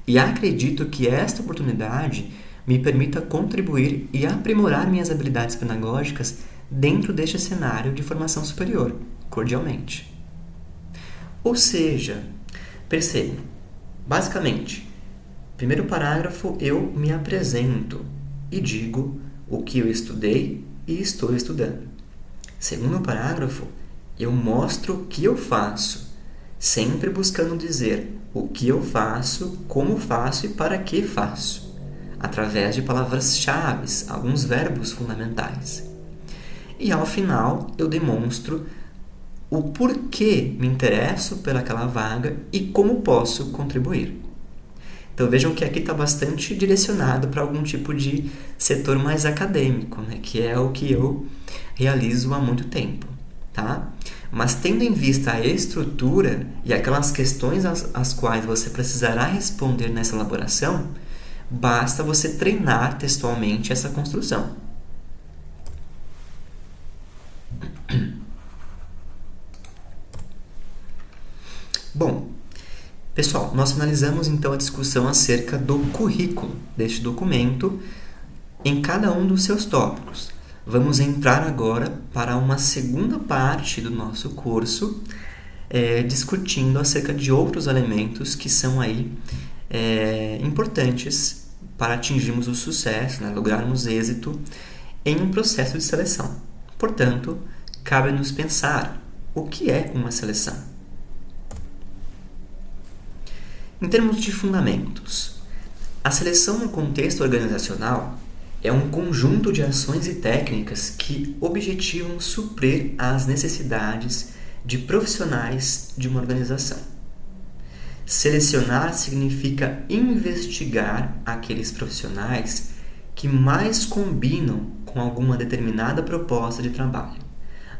E acredito que esta oportunidade me permita contribuir e aprimorar minhas habilidades pedagógicas dentro deste cenário de formação superior, cordialmente. Ou seja, percebam, basicamente, primeiro parágrafo eu me apresento e digo o que eu estudei e estou estudando. Segundo parágrafo, eu mostro o que eu faço, sempre buscando dizer o que eu faço, como faço e para que faço, através de palavras-chave, alguns verbos fundamentais. E ao final, eu demonstro o porquê me interesso pelaquela vaga e como posso contribuir. Então vejam que aqui está bastante direcionado para algum tipo de setor mais acadêmico, que é o que eu realizo há muito tempo. Tá? Mas tendo em vista a estrutura e aquelas questões às quais você precisará responder nessa elaboração, basta você treinar textualmente essa construção. Bom, pessoal, nós finalizamos então a discussão acerca do currículo deste documento em cada um dos seus tópicos. Vamos entrar agora para uma segunda parte do nosso curso, discutindo acerca de outros elementos que são aí importantes para atingirmos o sucesso, né, lograrmos êxito em um processo de seleção. Portanto, cabe-nos pensar o que é uma seleção. Em termos de fundamentos, a seleção no contexto organizacional é um conjunto de ações e técnicas que objetivam suprir as necessidades de profissionais de uma organização. Selecionar significa investigar aqueles profissionais que mais combinam com alguma determinada proposta de trabalho,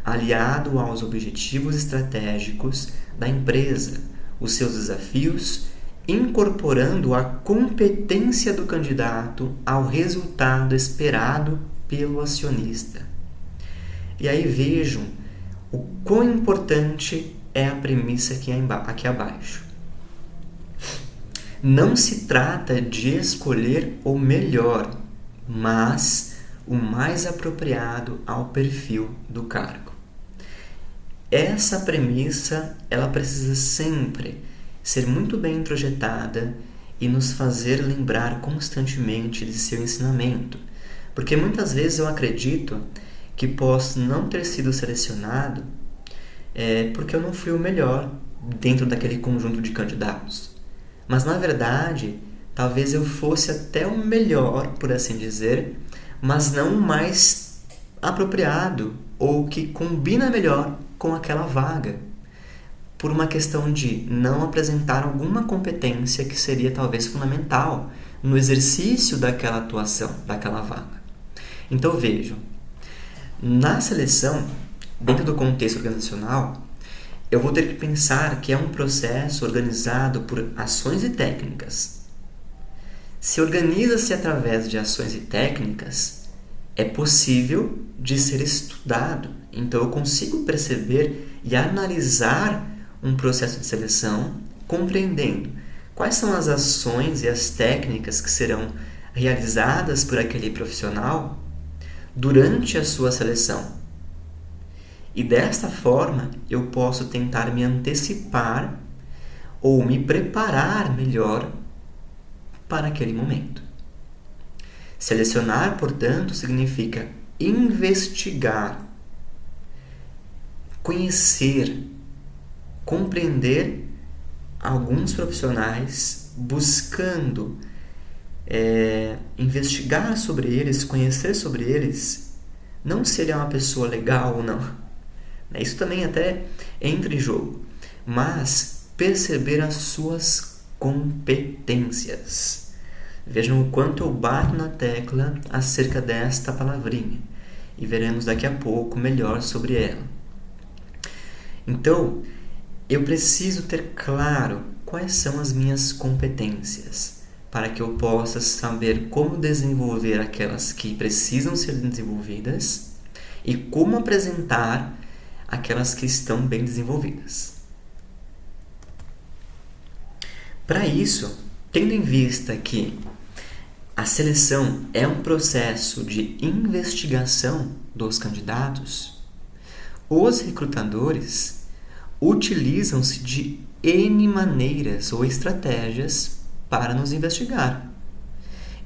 aliado aos objetivos estratégicos da empresa, os seus desafios, incorporando a competência do candidato ao resultado esperado pelo acionista. E aí vejam o quão importante é a premissa aqui abaixo. Não se trata de escolher o melhor, mas o mais apropriado ao perfil do cargo. Essa premissa, ela precisa sempre ser muito bem introjetada e nos fazer lembrar constantemente de seu ensinamento, porque muitas vezes eu acredito que posso não ter sido selecionado porque eu não fui o melhor dentro daquele conjunto de candidatos. Mas, na verdade, talvez eu fosse até o melhor, por assim dizer, mas não o mais apropriado ou que combina melhor com aquela vaga, por uma questão de não apresentar alguma competência que seria talvez fundamental no exercício daquela atuação, daquela vaga. Então, vejam, na seleção, dentro do contexto organizacional, eu vou ter que pensar que é um processo organizado por ações e técnicas. Se organiza-se através de ações e técnicas, é possível de ser estudado. Então, eu consigo perceber e analisar um processo de seleção, compreendendo quais são as ações e as técnicas que serão realizadas por aquele profissional durante a sua seleção. E desta forma, eu posso tentar me antecipar ou me preparar melhor para aquele momento. Selecionar, portanto, significa investigar, conhecer, compreender alguns profissionais, buscando investigar sobre eles, conhecer sobre eles, não se ele é uma pessoa legal ou não. Isso também até entra em jogo, mas perceber as suas competências. Vejam o quanto eu bato na tecla acerca desta palavrinha e veremos daqui a pouco melhor sobre ela. Então, eu preciso ter claro quais são as minhas competências para que eu possa saber como desenvolver aquelas que precisam ser desenvolvidas e como apresentar aquelas que estão bem desenvolvidas. Para isso, tendo em vista que a seleção é um processo de investigação dos candidatos, os recrutadores utilizam-se de N maneiras ou estratégias para nos investigar.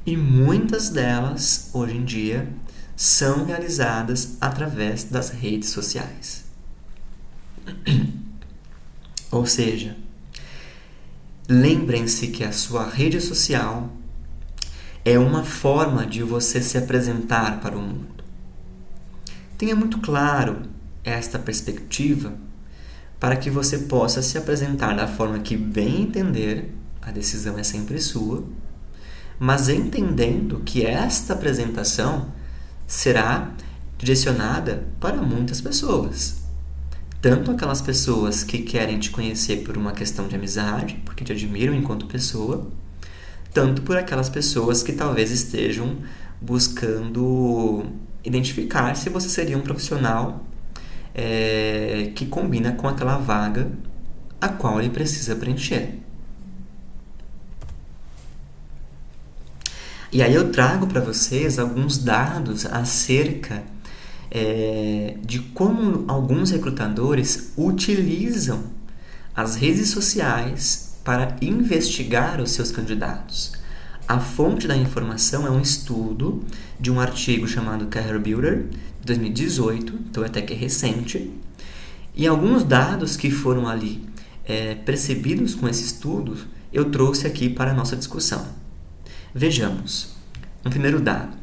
E muitas delas, hoje em dia, são realizadas através das redes sociais. Ou seja, lembrem-se que a sua rede social é uma forma de você se apresentar para o mundo. Tenha muito claro esta perspectiva para que você possa se apresentar da forma que bem entender, a decisão é sempre sua, mas entendendo que esta apresentação será direcionada para muitas pessoas. Tanto aquelas pessoas que querem te conhecer por uma questão de amizade, porque te admiram enquanto pessoa, tanto por aquelas pessoas que talvez estejam buscando identificar se você seria um profissional que combina com aquela vaga a qual ele precisa preencher. E aí eu trago para vocês alguns dados acerca de como alguns recrutadores utilizam as redes sociais para investigar os seus candidatos. A fonte da informação é um estudo de um artigo chamado Career Builder, de 2018, então até que é recente, e alguns dados que foram ali percebidos com esse estudo, eu trouxe aqui para a nossa discussão. Vejamos. Um primeiro dado.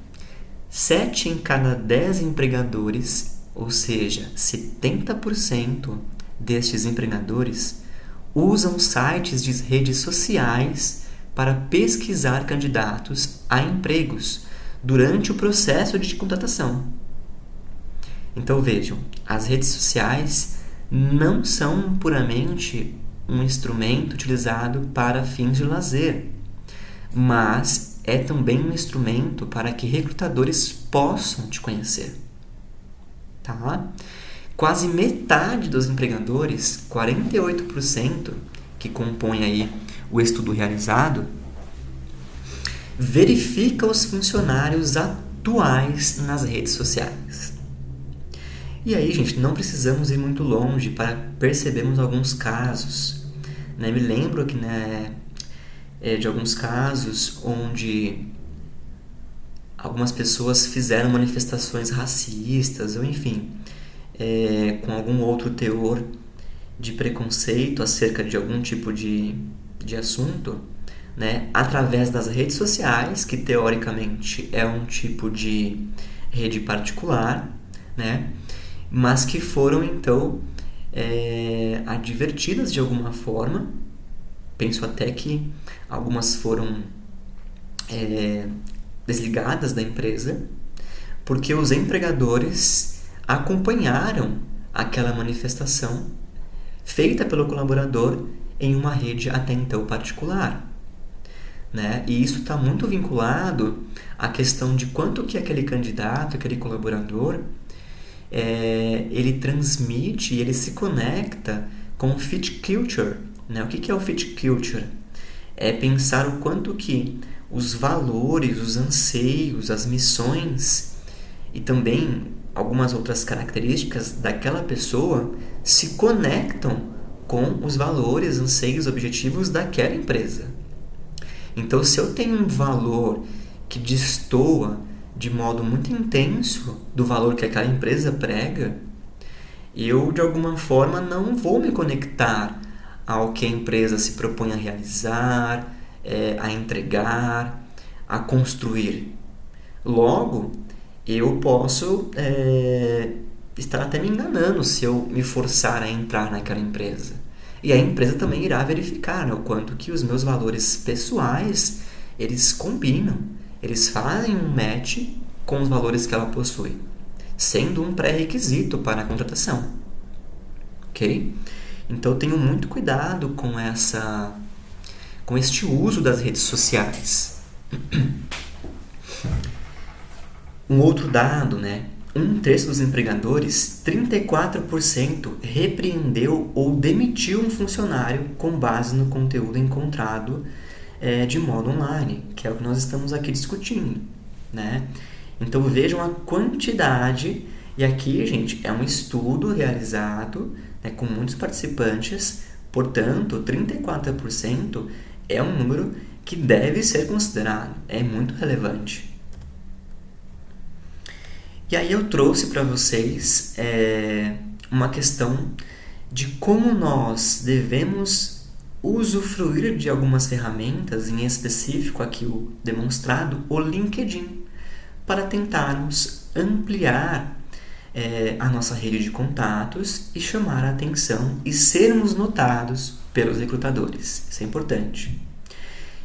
7 em cada 10 empregadores, ou seja, 70% destes empregadores, usam sites de redes sociais para pesquisar candidatos a empregos durante o processo de contratação. Então vejam, as redes sociais não são puramente um instrumento utilizado para fins de lazer, mas é também um instrumento para que recrutadores possam te conhecer. Tá? Quase metade dos empregadores, 48%, que compõem aí o estudo realizado, verifica os funcionários atuais nas redes sociais. E aí, gente, não precisamos ir muito longe para percebermos alguns casos. Me lembro que de alguns casos onde algumas pessoas fizeram manifestações racistas, ou enfim, com algum outro teor de preconceito acerca de algum tipo de assunto, através das redes sociais, que teoricamente é um tipo de rede particular, mas que foram então advertidas de alguma forma. Penso até que algumas foram desligadas da empresa, porque os empregadores acompanharam aquela manifestação feita pelo colaborador em uma rede até então particular. E isso está muito vinculado à questão de quanto que aquele candidato, aquele colaborador, ele transmite e ele se conecta com o fit culture. O que é o fit culture? É pensar o quanto que os valores, os anseios, as missões e também algumas outras características daquela pessoa se conectam com os valores, anseios, objetivos daquela empresa. Então, se eu tenho um valor que destoa de modo muito intenso do valor que aquela empresa prega, eu, de alguma forma, não vou me conectar ao que a empresa se propõe a realizar, a entregar, a construir. Logo, eu posso estar até me enganando se eu me forçar a entrar naquela empresa. E a empresa também irá verificar o quanto que os meus valores pessoais, eles combinam, eles fazem um match com os valores que ela possui, sendo um pré-requisito para a contratação. Ok? Então, tenho muito cuidado com este uso das redes sociais. Um outro dado, um terço dos empregadores, 34%, repreendeu ou demitiu um funcionário com base no conteúdo encontrado de modo online, que é o que nós estamos aqui discutindo. Então, vejam a quantidade, e aqui, gente, é um estudo realizado com muitos participantes, portanto, 34% é um número que deve ser considerado, é muito relevante. E aí eu trouxe para vocês uma questão de como nós devemos usufruir de algumas ferramentas, em específico aqui o demonstrado, o LinkedIn, para tentarmos ampliar a nossa rede de contatos e chamar a atenção e sermos notados pelos recrutadores. Isso é importante.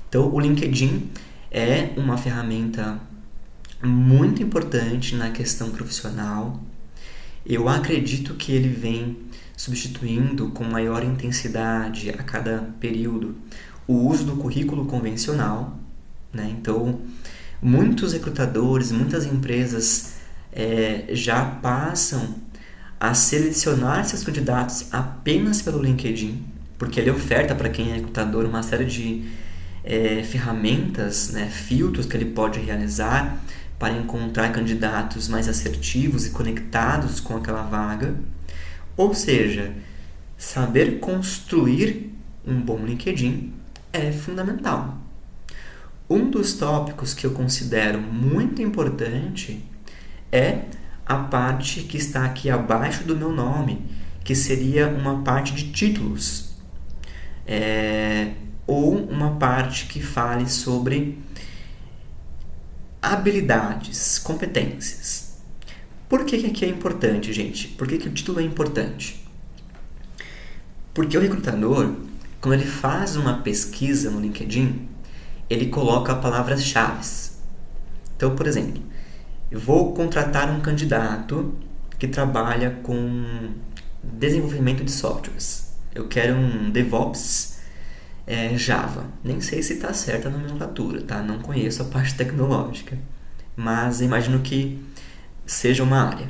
Então, o LinkedIn é uma ferramenta muito importante na questão profissional. Eu acredito que ele vem substituindo com maior intensidade a cada período o uso do currículo convencional. Então, muitos recrutadores, muitas empresas já passam a selecionar seus candidatos apenas pelo LinkedIn, porque ele oferta para quem é recrutador uma série de ferramentas, filtros que ele pode realizar para encontrar candidatos mais assertivos e conectados com aquela vaga. Ou seja, saber construir um bom LinkedIn é fundamental. Um dos tópicos que eu considero muito importante é a parte que está aqui abaixo do meu nome, que seria uma parte de títulos, ou uma parte que fale sobre habilidades, competências. Por que aqui é importante, gente? Por que o título é importante? Porque o recrutador, quando ele faz uma pesquisa no LinkedIn, ele coloca palavras-chave. Então, por exemplo, eu vou contratar um candidato que trabalha com desenvolvimento de softwares. Eu quero um DevOps Java. Nem sei se está certa a nomenclatura, tá? Não conheço a parte tecnológica, mas imagino que seja uma área.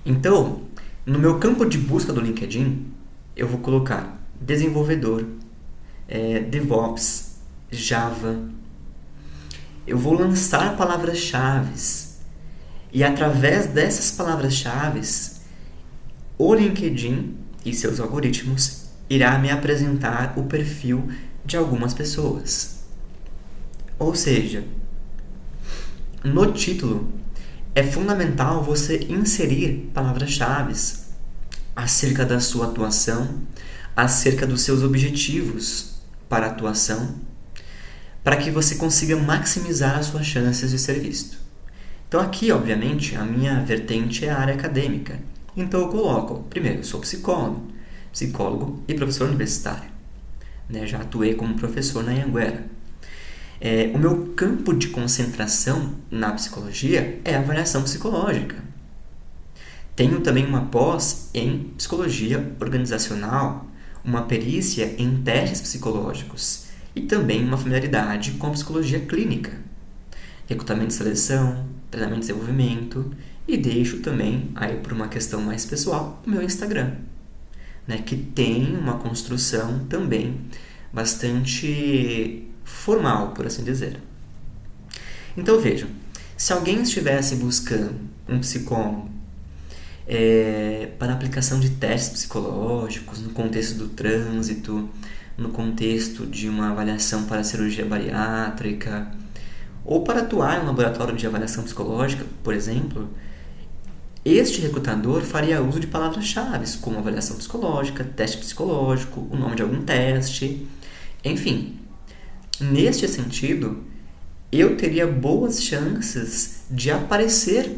Então, no meu campo de busca do LinkedIn, eu vou colocar desenvolvedor, DevOps, Java. Eu vou lançar palavras-chave e através dessas palavras-chave, o LinkedIn e seus algoritmos irá me apresentar o perfil de algumas pessoas. Ou seja, no título é fundamental você inserir palavras-chave acerca da sua atuação, acerca dos seus objetivos para a atuação, para que você consiga maximizar as suas chances de ser visto. Então aqui, obviamente, a minha vertente é a área acadêmica. Então eu coloco, primeiro, eu sou psicólogo e professor universitário. Já atuei como professor na Anhanguera. O meu campo de concentração na psicologia é a avaliação psicológica. Tenho também uma pós em psicologia organizacional, uma perícia em testes psicológicos e também uma familiaridade com a psicologia clínica, recrutamento e seleção, treinamento e desenvolvimento, e deixo também, aí por uma questão mais pessoal, o meu Instagram, que tem uma construção também bastante formal, por assim dizer. Então vejam, se alguém estivesse buscando um psicólogo para aplicação de testes psicológicos no contexto do trânsito, no contexto de uma avaliação para cirurgia bariátrica, ou para atuar em um laboratório de avaliação psicológica, por exemplo, este recrutador faria uso de palavras-chave como avaliação psicológica, teste psicológico, o nome de algum teste, enfim. Neste sentido, eu teria boas chances de aparecer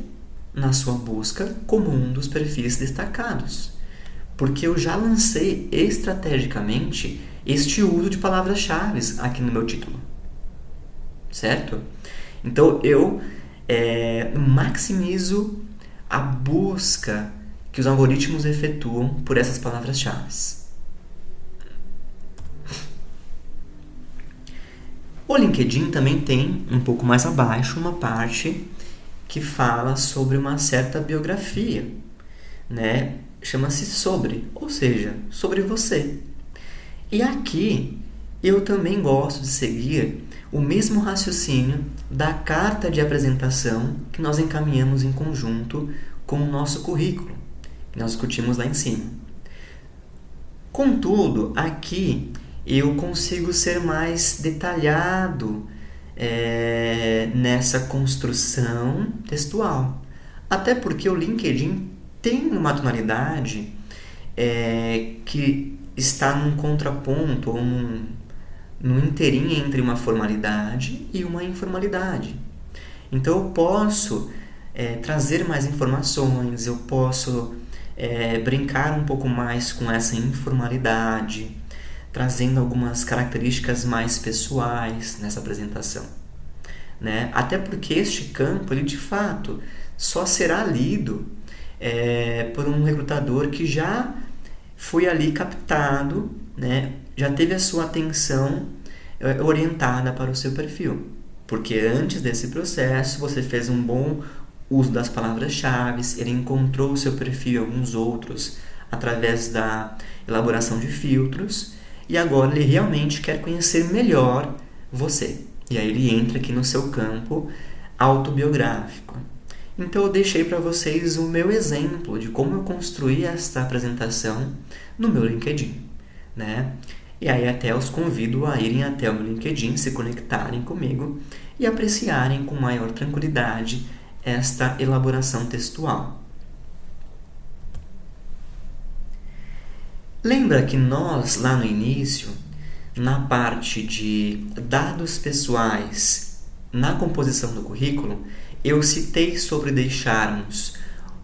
na sua busca como um dos perfis destacados, porque eu já lancei estrategicamente este uso de palavras-chave aqui no meu título, certo? Então eu maximizo a busca que os algoritmos efetuam por essas palavras-chave. O LinkedIn também tem, um pouco mais abaixo, uma parte que fala sobre uma certa biografia, Chama-se sobre, ou seja, sobre você. E aqui eu também gosto de seguir o mesmo raciocínio da carta de apresentação que nós encaminhamos em conjunto com o nosso currículo, que nós discutimos lá em cima. Contudo, aqui eu consigo ser mais detalhado nessa construção textual. Até porque o LinkedIn tem uma tonalidade que está num contraponto ou num interim entre uma formalidade e uma informalidade. Então eu posso trazer mais informações, eu posso brincar um pouco mais com essa informalidade, trazendo algumas características mais pessoais nessa apresentação. Até porque este campo, ele de fato só será lido por um recrutador que já foi ali captado, já teve a sua atenção orientada para o seu perfil. Porque antes desse processo você fez um bom uso das palavras-chave, ele encontrou o seu perfil e alguns outros através da elaboração de filtros, e agora ele realmente quer conhecer melhor você. E aí ele entra aqui no seu campo autobiográfico. Então eu deixei para vocês o meu exemplo de como eu construí esta apresentação no meu LinkedIn, né? E aí até os convido a irem até o meu LinkedIn, se conectarem comigo e apreciarem com maior tranquilidade esta elaboração textual. Lembra que nós, lá no início, na parte de dados pessoais na composição do currículo, eu citei sobre deixarmos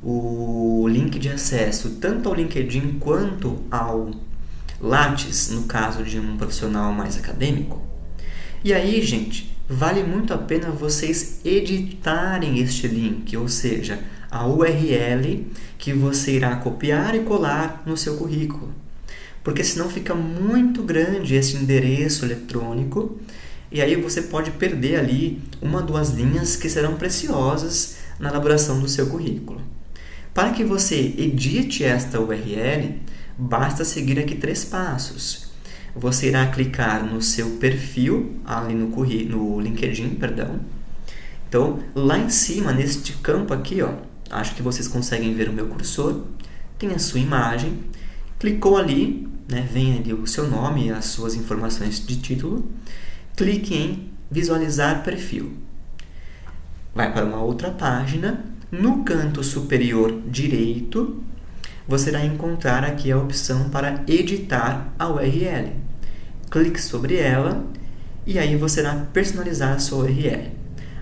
o link de acesso tanto ao LinkedIn quanto ao Lattes, no caso de um profissional mais acadêmico. E aí, gente, vale muito a pena vocês editarem este link, ou seja, a URL que você irá copiar e colar no seu currículo. Porque senão fica muito grande esse endereço eletrônico e aí você pode perder ali 1 ou 2 linhas que serão preciosas na elaboração do seu currículo. Para que você edite esta URL, basta seguir aqui 3 passos. Você irá clicar no seu perfil, ali no LinkedIn, perdão. Então, lá em cima, neste campo aqui, ó, acho que vocês conseguem ver o meu cursor, tem a sua imagem, clicou ali, né, vem ali o seu nome e as suas informações de título, clique em visualizar perfil. Vai para uma outra página, no canto superior direito, você irá encontrar aqui a opção para editar a URL. Clique sobre ela e aí você irá personalizar a sua URL.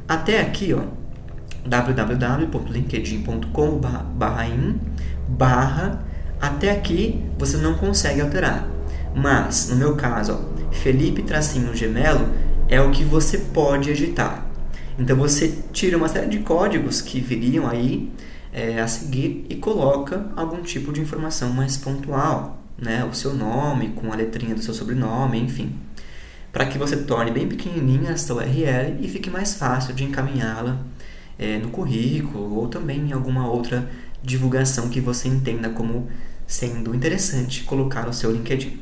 Até aqui, ó, www.linkedin.com/in/, até aqui você não consegue alterar. Mas, no meu caso, ó, Felipe-Gemelo é o que você pode editar. Então você tira uma série de códigos que viriam aí a seguir e coloca algum tipo de informação mais pontual, né? O seu nome com a letrinha do seu sobrenome, enfim, para que você torne bem pequenininha esta URL e fique mais fácil de encaminhá-la no currículo ou também em alguma outra divulgação que você entenda como sendo interessante colocar no seu LinkedIn.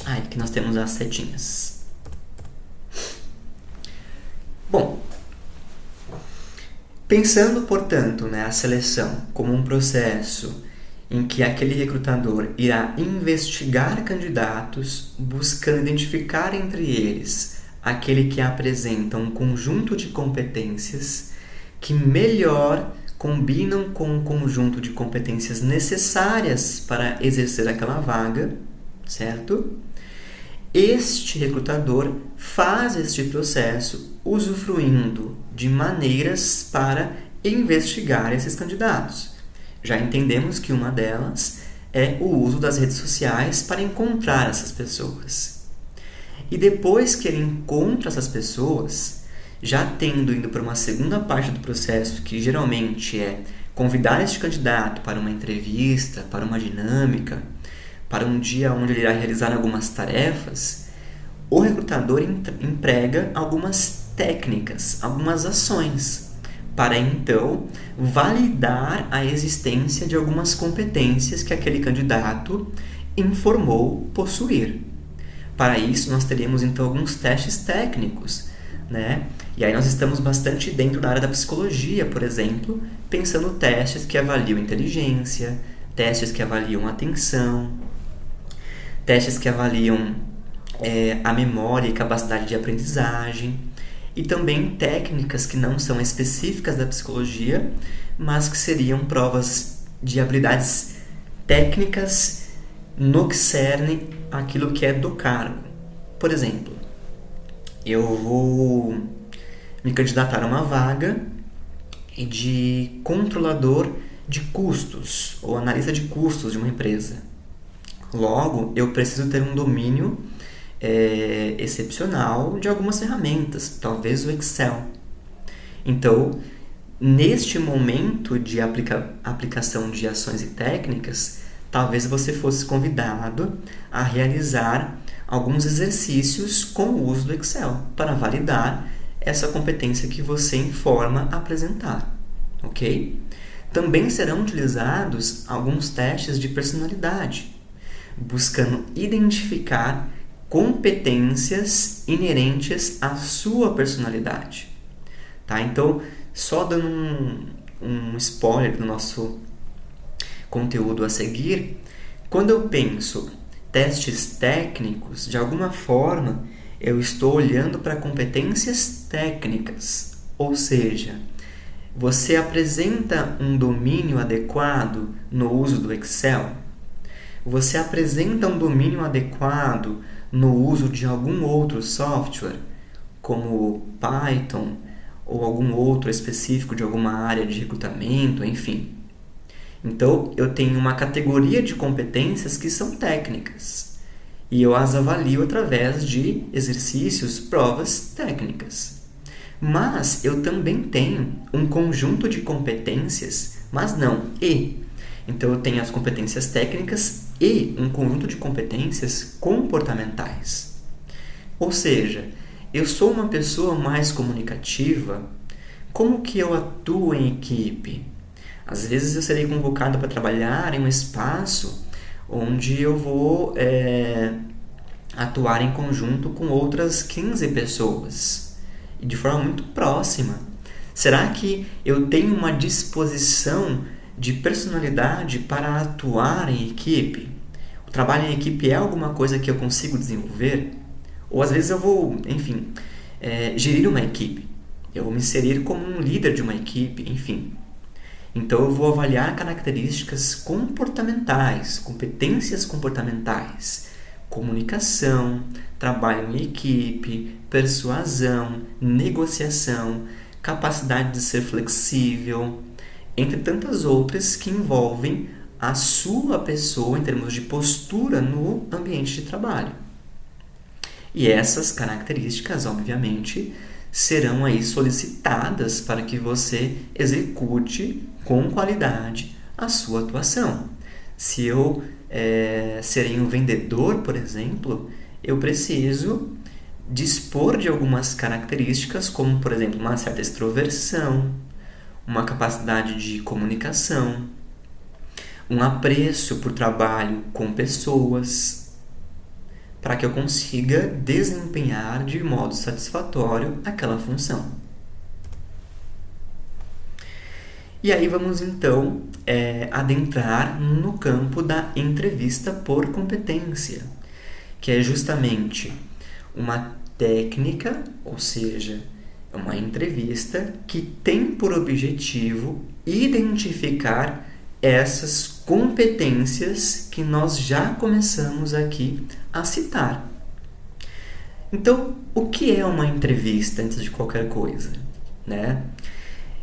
Aqui nós temos as setinhas. Bom, pensando, portanto, a seleção como um processo em que aquele recrutador irá investigar candidatos, buscando identificar entre eles aquele que apresenta um conjunto de competências que melhor combinam com o conjunto de competências necessárias para exercer aquela vaga, certo? Este recrutador faz este processo usufruindo de maneiras para investigar esses candidatos. Já entendemos que uma delas é o uso das redes sociais para encontrar essas pessoas. E depois que ele encontra essas pessoas, já tendo ido para uma segunda parte do processo, que geralmente é convidar este candidato para uma entrevista, para uma dinâmica, para um dia onde ele irá realizar algumas tarefas, o recrutador emprega algumas técnicas, algumas ações, para então validar a existência de algumas competências que aquele candidato informou possuir. Para isso, nós teríamos então alguns testes técnicos, né? E aí nós estamos bastante dentro da área da psicologia, por exemplo, pensando testes que avaliam inteligência, testes que avaliam atenção, testes que avaliam a memória e capacidade de aprendizagem, e também técnicas que não são específicas da psicologia, mas que seriam provas de habilidades técnicas no que cerne aquilo que é do cargo. Por exemplo, eu vou me candidatar a uma vaga de controlador de custos ou analista de custos de uma empresa. Logo, eu preciso ter um domínio excepcional de algumas ferramentas, talvez o Excel. Então, neste momento de aplicação de ações e técnicas, talvez você fosse convidado a realizar alguns exercícios com o uso do Excel para validar essa competência que você informa apresentar, ok? Também serão utilizados alguns testes de personalidade, buscando identificar competências inerentes à sua personalidade. tá? Então, só dando um spoiler do nosso conteúdo a seguir, quando eu penso testes técnicos, de alguma forma eu estou olhando para competências técnicas, ou seja, você apresenta um domínio adequado no uso do Excel? Você apresenta um domínio adequado no uso de algum outro software, como Python ou algum outro específico de alguma área de recrutamento, enfim. Então, eu tenho uma categoria de competências que são técnicas e eu as avalio através de exercícios, provas técnicas. Mas eu também tenho um conjunto de competências, mas não e. Então, eu tenho as competências técnicas e um conjunto de competências comportamentais. Ou seja, eu sou uma pessoa mais comunicativa. Como que eu atuo em equipe? Às vezes eu serei convocado para trabalhar em um espaço onde eu vou atuar em conjunto com outras 15 pessoas e de forma muito próxima. Será que eu tenho uma disposição de personalidade para atuar em equipe? O trabalho em equipe é alguma coisa que eu consigo desenvolver? Ou às vezes eu vou, enfim, gerir uma equipe. Eu vou me inserir como um líder de uma equipe, enfim. Então eu vou avaliar características comportamentais, competências comportamentais, comunicação, trabalho em equipe, persuasão, negociação, capacidade de ser flexível, entre tantas outras que envolvem a sua pessoa em termos de postura no ambiente de trabalho. E essas características, obviamente, serão aí solicitadas para que você execute com qualidade a sua atuação. Se eu serei um vendedor, por exemplo, eu preciso dispor de algumas características, como, por exemplo, uma certa extroversão, uma capacidade de comunicação, um apreço por trabalho com pessoas, para que eu consiga desempenhar de modo satisfatório aquela função. E aí vamos então adentrar no campo da entrevista por competência, que é justamente uma técnica, ou seja, uma entrevista que tem por objetivo identificar essas competências que nós já começamos aqui a citar. Então, o que é uma entrevista antes de qualquer coisa, né?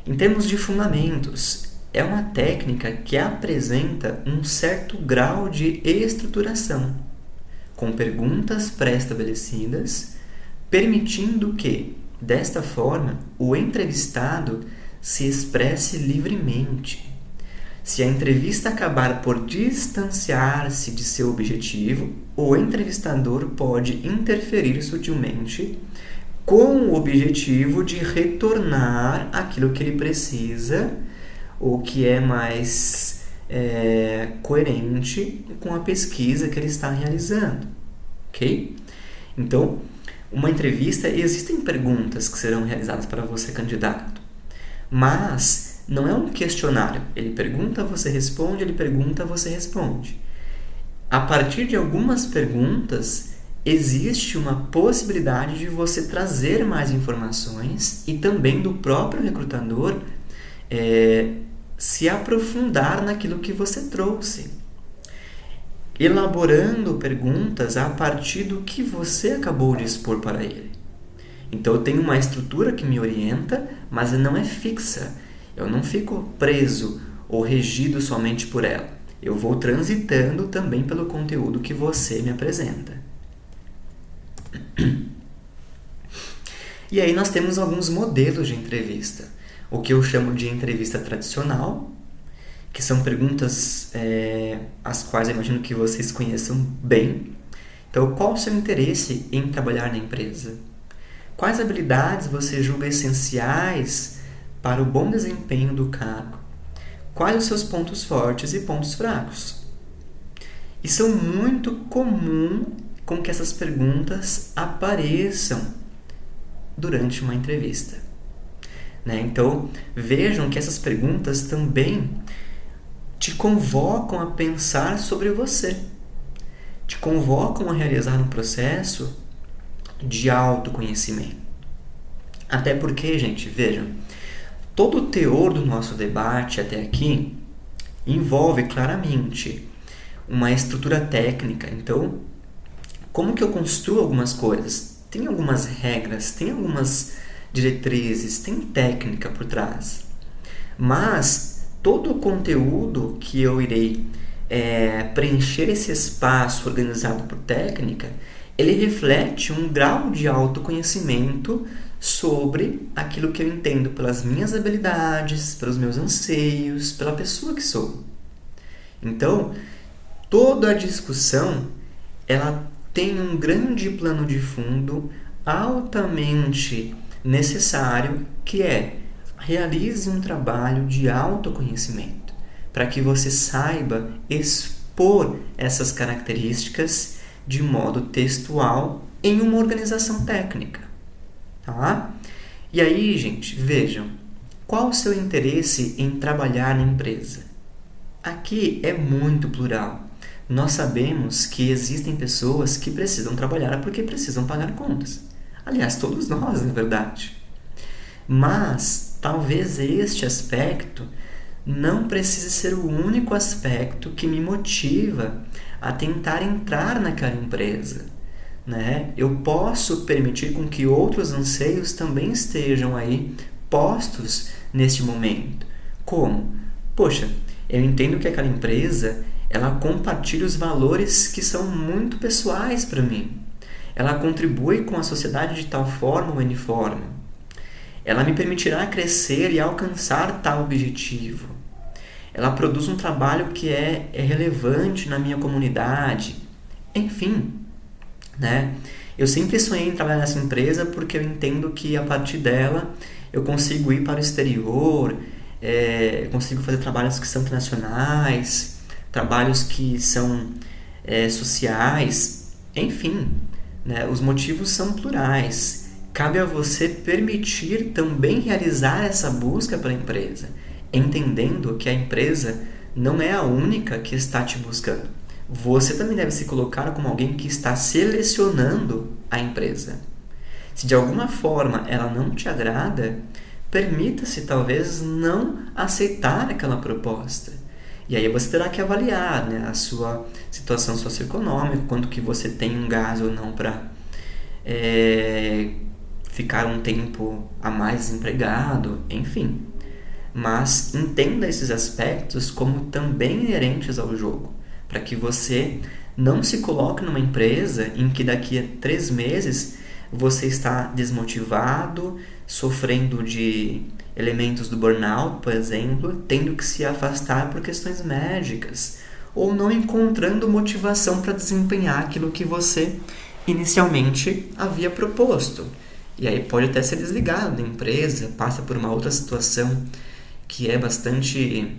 Em termos de fundamentos, é uma técnica que apresenta um certo grau de estruturação, com perguntas pré-estabelecidas, permitindo que, desta forma, o entrevistado se expresse livremente. Se a entrevista acabar por distanciar-se de seu objetivo, o entrevistador pode interferir sutilmente com o objetivo de retornar aquilo que ele precisa, ou que é mais coerente com a pesquisa que ele está realizando. Ok? Então, uma entrevista, existem perguntas que serão realizadas para você, candidato, mas não é um questionário. Ele pergunta, você responde, ele pergunta, você responde. A partir de algumas perguntas, existe uma possibilidade de você trazer mais informações e também do próprio recrutador se aprofundar naquilo que você trouxe, elaborando perguntas a partir do que você acabou de expor para ele. Então eu tenho uma estrutura que me orienta, mas não é fixa. Eu não fico preso ou regido somente por ela. Eu vou transitando também pelo conteúdo que você me apresenta. E aí nós temos alguns modelos de entrevista. O que eu chamo de entrevista tradicional, que são perguntas as quais eu imagino que vocês conheçam bem. Então, qual o seu interesse em trabalhar na empresa? Quais habilidades você julga essenciais para o bom desempenho do cargo? Quais os seus pontos fortes e pontos fracos? E são muito comum com que essas perguntas apareçam durante uma entrevista. né? Então, vejam que essas perguntas também te convocam a pensar sobre você, te convocam a realizar um processo de autoconhecimento. Até porque, gente, vejam, todo o teor do nosso debate até aqui envolve claramente uma estrutura técnica. Então, como que eu construo algumas coisas? Tem algumas regras, tem algumas diretrizes, tem técnica por trás. Mas todo o conteúdo que eu irei preencher esse espaço organizado por técnica, ele reflete um grau de autoconhecimento sobre aquilo que eu entendo pelas minhas habilidades, pelos meus anseios, pela pessoa que sou. Então, toda a discussão, ela tem um grande plano de fundo altamente necessário, que é: realize um trabalho de autoconhecimento, para que você saiba expor essas características de modo textual em uma organização técnica. Tá? E aí, gente, vejam, qual o seu interesse em trabalhar na empresa? Aqui é muito plural. Nós sabemos que existem pessoas que precisam trabalhar porque precisam pagar contas. Aliás, todos nós, na verdade. Mas talvez este aspecto não precise ser o único aspecto que me motiva a tentar entrar naquela empresa, né? Eu posso permitir com que outros anseios também estejam aí postos neste momento. Como? Poxa, eu entendo que aquela empresa, ela compartilha os valores que são muito pessoais para mim. Ela contribui com a sociedade de tal forma ou uniforme. Ela me permitirá crescer e alcançar tal objetivo. Ela produz um trabalho que é relevante na minha comunidade. Enfim, né? Eu sempre sonhei em trabalhar nessa empresa porque eu entendo que a partir dela eu consigo ir para o exterior, consigo fazer trabalhos que são internacionais, trabalhos que são sociais, enfim, né? Os motivos são plurais. Cabe a você permitir também realizar essa busca para a empresa, entendendo que a empresa não é a única que está te buscando. Você também deve se colocar como alguém que está selecionando a empresa. Se de alguma forma ela não te agrada, permita-se talvez não aceitar aquela proposta. E aí você terá que avaliar, né, a sua situação socioeconômica, quanto que você tem um gás ou não para ficar um tempo a mais desempregado, enfim. Mas entenda esses aspectos como também inerentes ao jogo, para que você não se coloque numa empresa em que daqui a 3 meses você está desmotivado, sofrendo de elementos do burnout, por exemplo, tendo que se afastar por questões médicas, ou não encontrando motivação para desempenhar aquilo que você inicialmente havia proposto. E aí pode até ser desligado da empresa, passa por uma outra situação que é bastante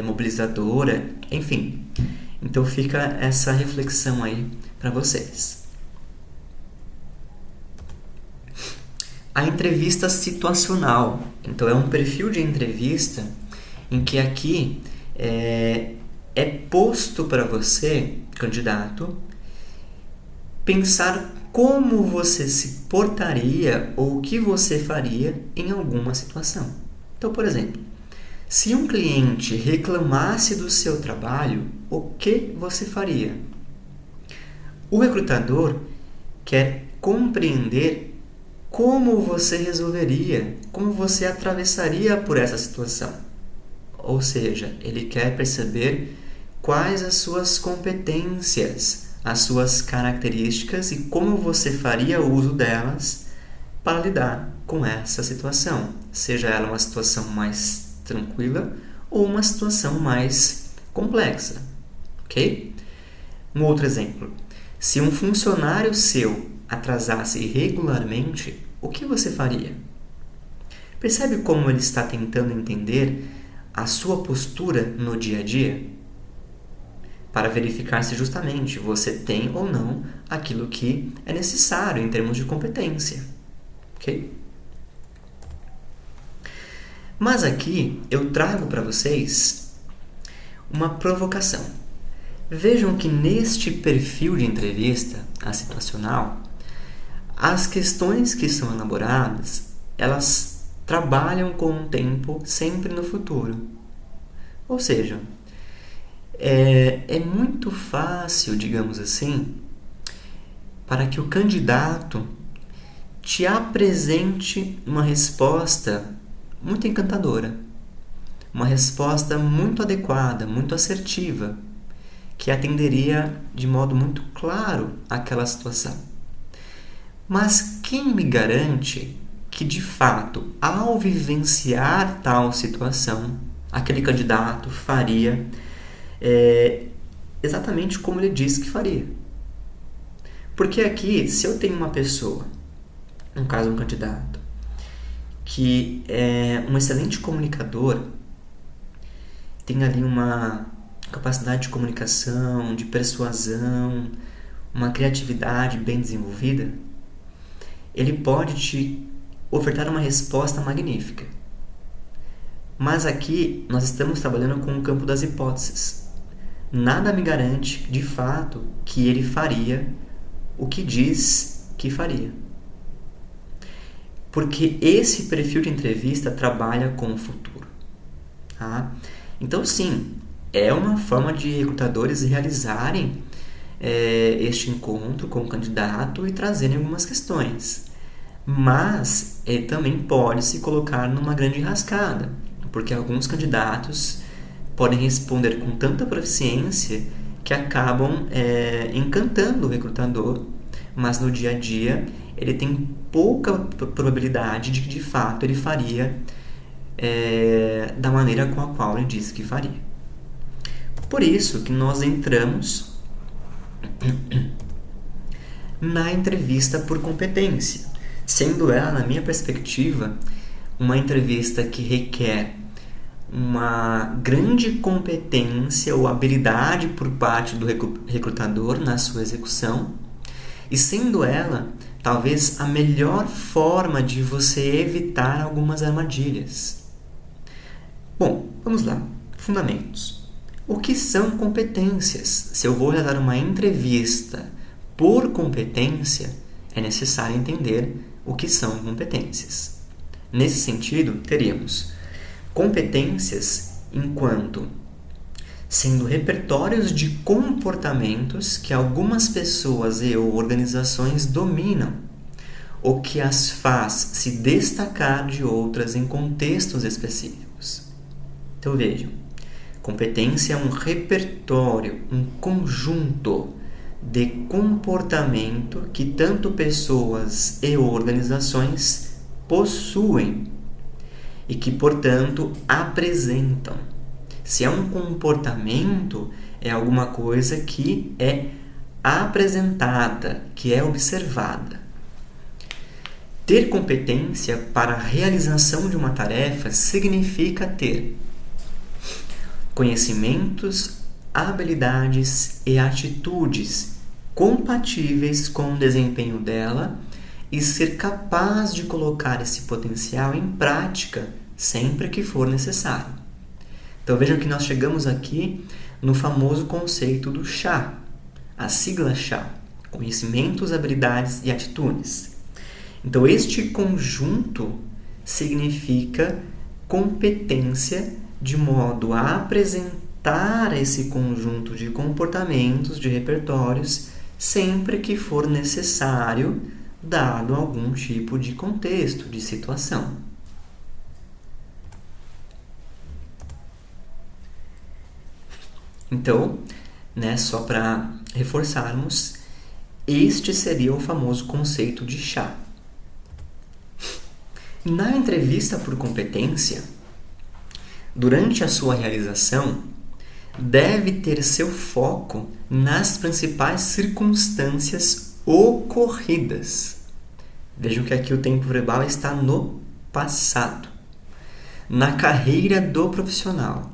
mobilizadora, enfim. Então fica essa reflexão aí para vocês. A entrevista situacional. Então é um perfil de entrevista em que aqui é posto para você, candidato, pensar como você se portaria ou o que você faria em alguma situação. Então, por exemplo, se um cliente reclamasse do seu trabalho, o que você faria? O recrutador quer compreender como você resolveria, como você atravessaria por essa situação. Ou seja, ele quer perceber quais as suas competências, as suas características e como você faria uso delas para lidar com essa situação, seja ela uma situação mais tranquila ou uma situação mais complexa, ok? Um outro exemplo, se um funcionário seu atrasasse irregularmente, o que você faria? Percebe como ele está tentando entender a sua postura no dia a dia? Para verificar se justamente você tem ou não aquilo que é necessário em termos de competência. Ok? Mas aqui eu trago para vocês uma provocação. Vejam que neste perfil de entrevista, a situacional, as questões que são elaboradas, elas trabalham com um tempo sempre no futuro. Ou seja, é muito fácil, digamos assim, para que o candidato te apresente uma resposta muito encantadora, uma resposta muito adequada, muito assertiva, que atenderia de modo muito claro àquela situação. Mas quem me garante que, de fato, ao vivenciar tal situação, aquele candidato faria exatamente como ele disse que faria? Porque aqui, se eu tenho uma pessoa, no caso um candidato, que é um excelente comunicador, tem ali uma capacidade de comunicação, de persuasão, uma criatividade bem desenvolvida, ele pode te ofertar uma resposta magnífica. Mas aqui nós estamos trabalhando com o campo das hipóteses. Nada me garante, de fato, que ele faria o que diz que faria. Porque esse perfil de entrevista trabalha com o futuro. Tá? Então, sim, é uma forma de recrutadores realizarem este encontro com o candidato e trazerem algumas questões. Mas também pode se colocar numa grande enrascada, porque alguns candidatos podem responder com tanta proficiência que acabam encantando o recrutador, mas no dia a dia ele tem pouca probabilidade de que de fato ele faria da maneira com a qual ele disse que faria. Por isso que nós entramos na entrevista por competência, sendo ela, na minha perspectiva, uma entrevista que requer uma grande competência ou habilidade por parte do recrutador na sua execução, e sendo ela talvez a melhor forma de você evitar algumas armadilhas. Bom, vamos lá. Fundamentos. O que são competências? Se eu vou realizar uma entrevista por competência, é necessário entender o que são competências. Nesse sentido, teríamos competências enquanto sendo repertórios de comportamentos que algumas pessoas e ou organizações dominam, ou que as faz se destacar de outras em contextos específicos. Então vejam, competência é um repertório, um conjunto de comportamento que tanto pessoas e ou organizações possuem e que, portanto, apresentam. Se é um comportamento, é alguma coisa que é apresentada, que é observada. Ter competência para a realização de uma tarefa significa ter conhecimentos, habilidades e atitudes compatíveis com o desempenho dela e ser capaz de colocar esse potencial em prática sempre que for necessário. Então vejam que nós chegamos aqui no famoso conceito do CHA, a sigla CHA, conhecimentos, habilidades e atitudes. Então este conjunto significa competência de modo a apresentar esse conjunto de comportamentos, de repertórios, sempre que for necessário, dado algum tipo de contexto, de situação. Então, só para reforçarmos, este seria o famoso conceito de CHA. Na entrevista por competência, durante a sua realização, deve ter seu foco nas principais circunstâncias ocorridas. Vejam que aqui o tempo verbal está no passado. Na carreira do profissional,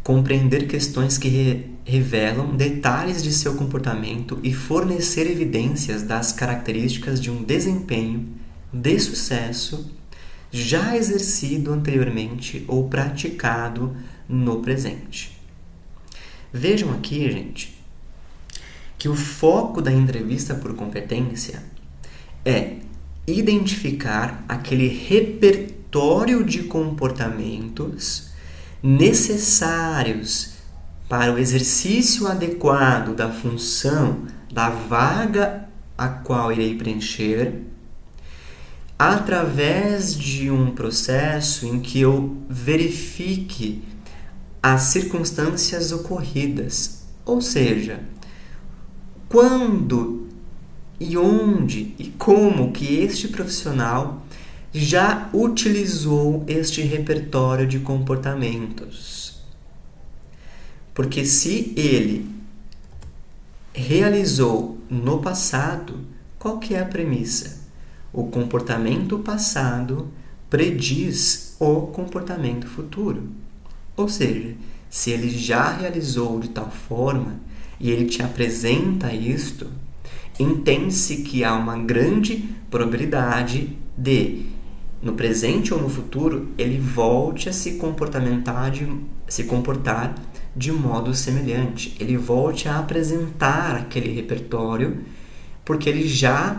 compreender questões que revelam detalhes de seu comportamento e fornecer evidências das características de um desempenho de sucesso já exercido anteriormente ou praticado no presente. Vejam aqui, gente, que o foco da entrevista por competência é identificar aquele repertório de comportamentos necessários para o exercício adequado da função, da vaga a qual irei preencher, através de um processo em que eu verifique as circunstâncias ocorridas, ou seja, quando e onde e como que este profissional já utilizou este repertório de comportamentos. Porque se ele realizou no passado, qual que é a premissa? O comportamento passado prediz o comportamento futuro. Ou seja, se ele já realizou de tal forma e ele te apresenta isto, entende-se que há uma grande probabilidade de, no presente ou no futuro, ele volte a se comportar de modo semelhante. Ele volte a apresentar aquele repertório porque ele já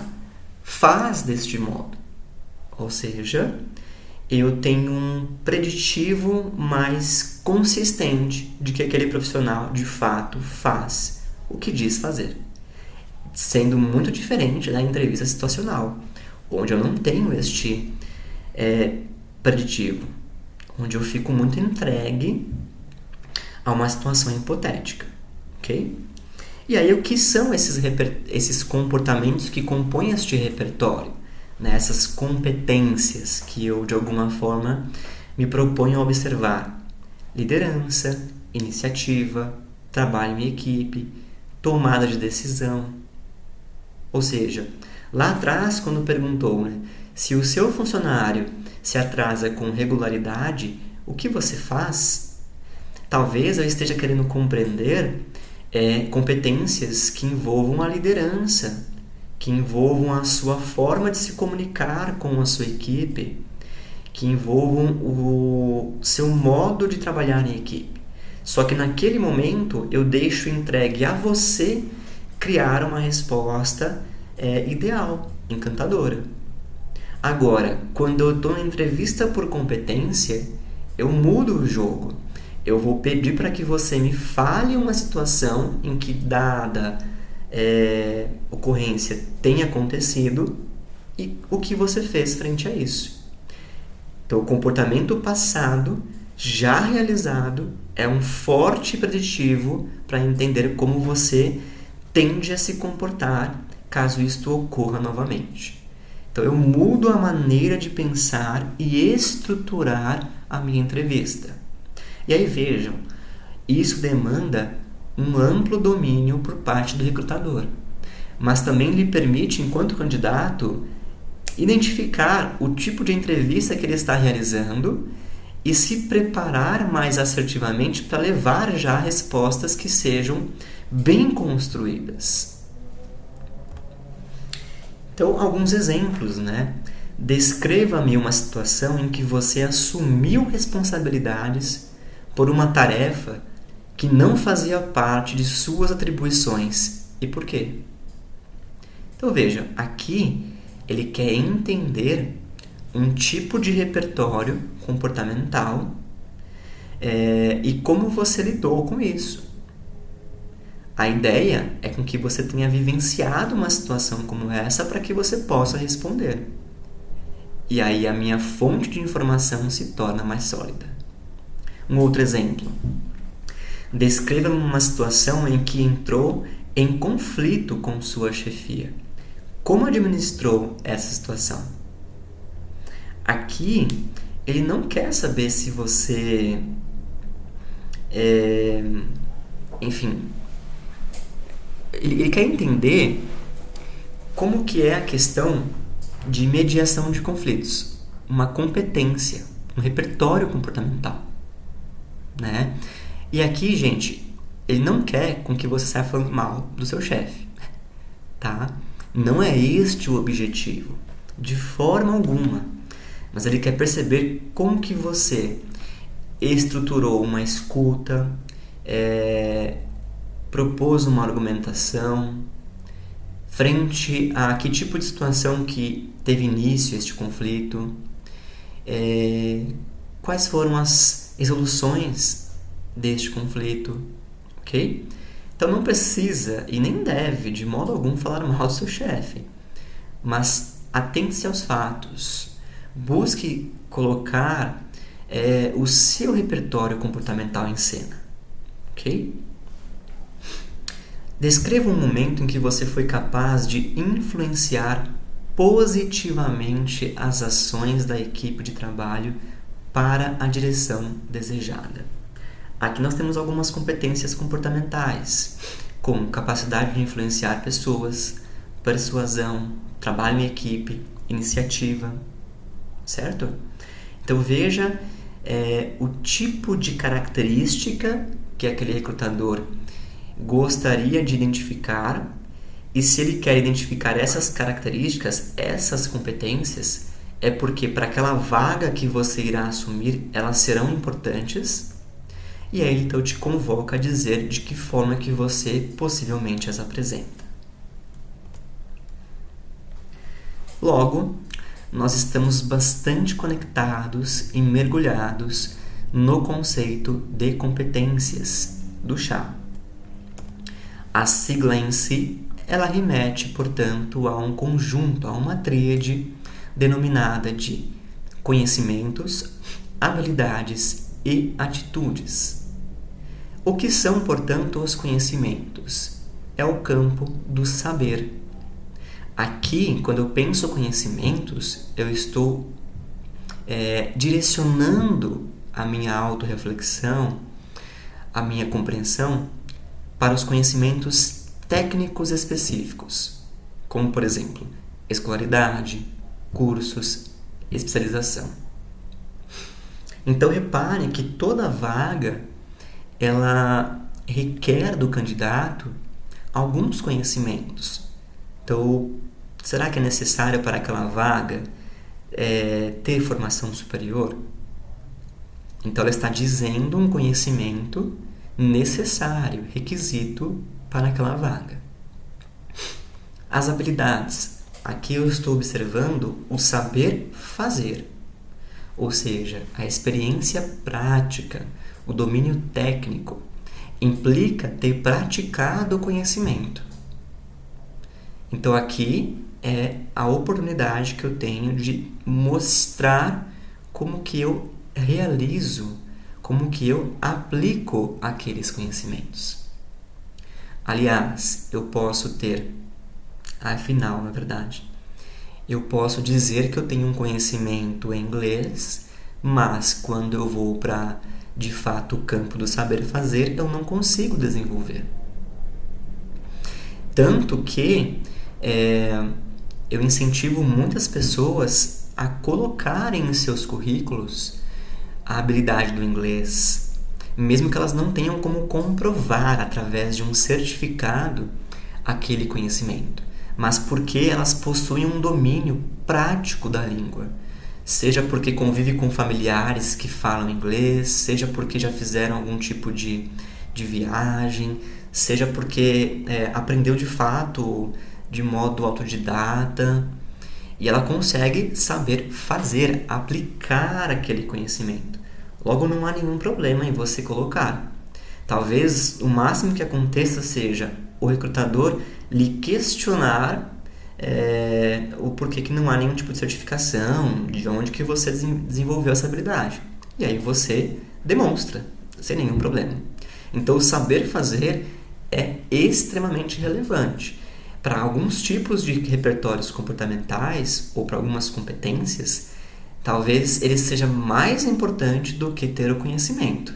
faz deste modo. Ou seja, eu tenho um preditivo mais consistente de que aquele profissional de fato faz o que diz fazer. Sendo muito diferente da entrevista situacional, onde eu não tenho este preditivo, onde eu fico muito entregue a uma situação hipotética, ok? E aí, o que são esses comportamentos que compõem este repertório? Né? Essas competências que eu, de alguma forma, me proponho a observar. Liderança, iniciativa, trabalho em equipe, tomada de decisão. Ou seja, lá atrás, quando perguntou, né, se o seu funcionário se atrasa com regularidade, o que você faz? Talvez eu esteja querendo compreender competências que envolvam a liderança, que envolvam a sua forma de se comunicar com a sua equipe, que envolvam o seu modo de trabalhar em equipe. Só que naquele momento eu deixo entregue a você criar uma resposta ideal, encantadora. Agora, quando eu estou na entrevista por competência, eu mudo o jogo. Eu vou pedir para que você me fale uma situação em que dada ocorrência tenha acontecido e o que você fez frente a isso. Então, o comportamento passado já realizado é um forte preditivo para entender como você tende a se comportar caso isto ocorra novamente. Então, eu mudo a maneira de pensar e estruturar a minha entrevista. E aí vejam, isso demanda um amplo domínio por parte do recrutador, mas também lhe permite, enquanto candidato, identificar o tipo de entrevista que ele está realizando e se preparar mais assertivamente para levar já respostas que sejam bem construídas. Então, alguns exemplos, né? Descreva-me uma situação em que você assumiu responsabilidades por uma tarefa que não fazia parte de suas atribuições. E por quê? Então veja, aqui ele quer entender um tipo de repertório comportamental e como você lidou com isso. A ideia é com que você tenha vivenciado uma situação como essa para que você possa responder. E aí a minha fonte de informação se torna mais sólida. Um outro exemplo. Descreva uma situação em que entrou em conflito com sua chefia. Como administrou essa situação? Aqui, ele não quer saber se você... enfim... Ele quer entender como que é a questão de mediação de conflitos. Uma competência, um repertório comportamental. Né? E aqui, gente, ele não quer com que você saia falando mal do seu chefe, tá? Não é este o objetivo, de forma alguma. mas ele quer perceber como que você estruturou uma escuta, propôs uma argumentação, frente a que tipo de situação que teve início este conflito, quais foram as resoluções deste conflito, ok? Então não precisa e nem deve, de modo algum, falar mal do seu chefe, mas atente-se aos fatos, busque colocar o seu repertório comportamental em cena, ok? Descreva um momento em que você foi capaz de influenciar positivamente as ações da equipe de trabalho para a direção desejada. Aqui nós temos algumas competências comportamentais, como capacidade de influenciar pessoas, persuasão, trabalho em equipe, iniciativa, certo? Então veja o tipo de característica que aquele recrutador gostaria de identificar, e se ele quer identificar essas características, essas competências, é porque para aquela vaga que você irá assumir, elas serão importantes, e aí então te convoca a dizer de que forma que você possivelmente as apresenta. Logo, nós estamos bastante conectados e mergulhados no conceito de competências do chá. A sigla em si, ela remete, portanto, a um conjunto, a uma tríade denominada de conhecimentos, habilidades e atitudes. O que são, portanto, os conhecimentos? É o campo do saber. Aqui, quando eu penso conhecimentos, eu estou direcionando a minha autorreflexão, a minha compreensão para os conhecimentos técnicos específicos, como, por exemplo, escolaridade, cursos, especialização. Então, repare que toda vaga ela requer do candidato alguns conhecimentos. Então, será que é necessário para aquela vaga ter formação superior? Então, ela está dizendo um conhecimento necessário, requisito para aquela vaga. As habilidades. Aqui eu estou observando o saber fazer, ou seja, a experiência prática, o domínio técnico, implica ter praticado o conhecimento. Então aqui é a oportunidade que eu tenho de mostrar como que eu realizo, como que eu aplico aqueles conhecimentos. Aliás, eu posso ter, afinal, na verdade, eu posso dizer que eu tenho um conhecimento em inglês, mas quando eu vou para, de fato, o campo do saber fazer, eu não consigo desenvolver. Tanto que eu incentivo muitas pessoas a colocarem em seus currículos a habilidade do inglês, mesmo que elas não tenham como comprovar através de um certificado aquele conhecimento, mas porque elas possuem um domínio prático da língua, seja porque convive com familiares que falam inglês, seja porque já fizeram algum tipo de viagem, seja porque aprendeu de fato de modo autodidata, e ela consegue saber fazer, aplicar aquele conhecimento. Logo, não há nenhum problema em você colocar. Talvez o máximo que aconteça seja o recrutador lhe questionar o porquê que não há nenhum tipo de certificação, de onde que você desenvolveu essa habilidade. E aí você demonstra, sem nenhum problema. Então, o saber fazer é extremamente relevante. Para alguns tipos de repertórios comportamentais ou para algumas competências, talvez ele seja mais importante do que ter o conhecimento.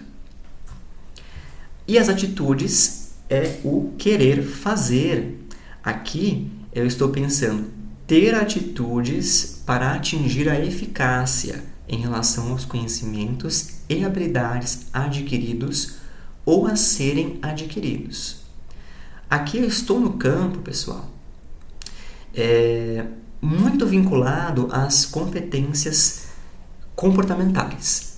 E as atitudes é o querer fazer. Aqui eu estou pensando ter atitudes para atingir a eficácia em relação aos conhecimentos e habilidades adquiridos ou a serem adquiridos. Aqui eu estou no campo, pessoal, muito vinculado às competências comportamentais.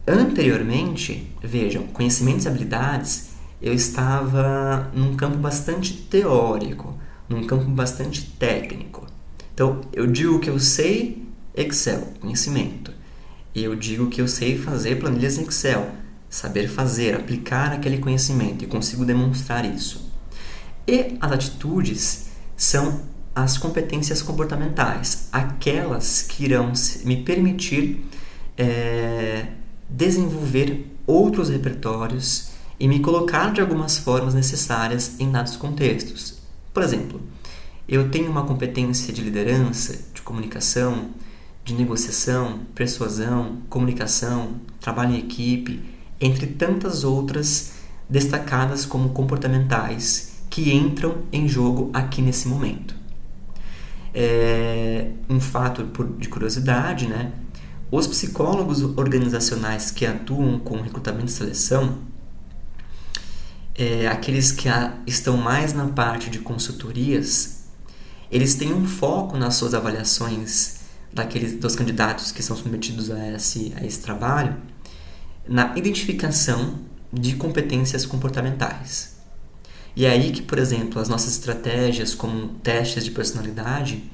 Anteriormente, vejam, conhecimentos e habilidades, eu estava num campo bastante teórico, num campo bastante técnico. Então, eu digo que eu sei Excel, conhecimento. Eu digo que eu sei fazer planilhas em Excel, saber fazer, aplicar aquele conhecimento e consigo demonstrar isso. E as atitudes são as competências comportamentais, aquelas que irão me permitir desenvolver outros repertórios e me colocar de algumas formas necessárias em dados contextos. Por exemplo, eu tenho uma competência de liderança, de comunicação, de negociação, persuasão, comunicação, trabalho em equipe, entre tantas outras destacadas como comportamentais que entram em jogo aqui nesse momento. Um fato de curiosidade, né? Os psicólogos organizacionais que atuam com recrutamento e seleção, aqueles que estão mais na parte de consultorias, eles têm um foco nas suas avaliações dos candidatos que são submetidos a esse trabalho, na identificação de competências comportamentais. E é aí que, por exemplo, as nossas estratégias como testes de personalidade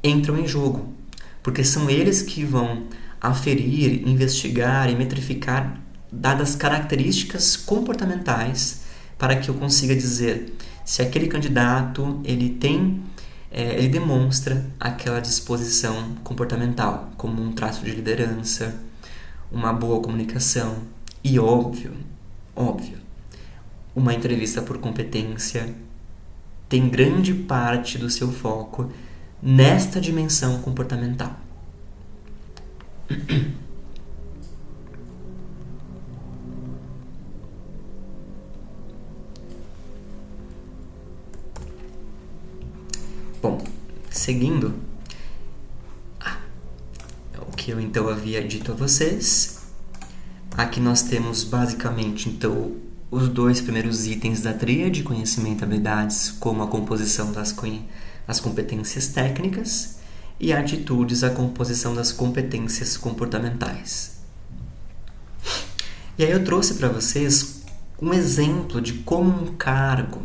entram em jogo, porque são eles que vão aferir, investigar e metrificar dadas características comportamentais para que eu consiga dizer se aquele candidato ele demonstra aquela disposição comportamental, como um traço de liderança, uma boa comunicação e, óbvio, uma entrevista por competência tem grande parte do seu foco nesta dimensão comportamental. Bom, seguindo o que eu então havia dito a vocês, aqui nós temos basicamente então os dois primeiros itens da tríade, conhecimento e habilidades, como a composição das competências técnicas, e atitudes, a composição das competências comportamentais. E aí eu trouxe para vocês um exemplo de como um cargo,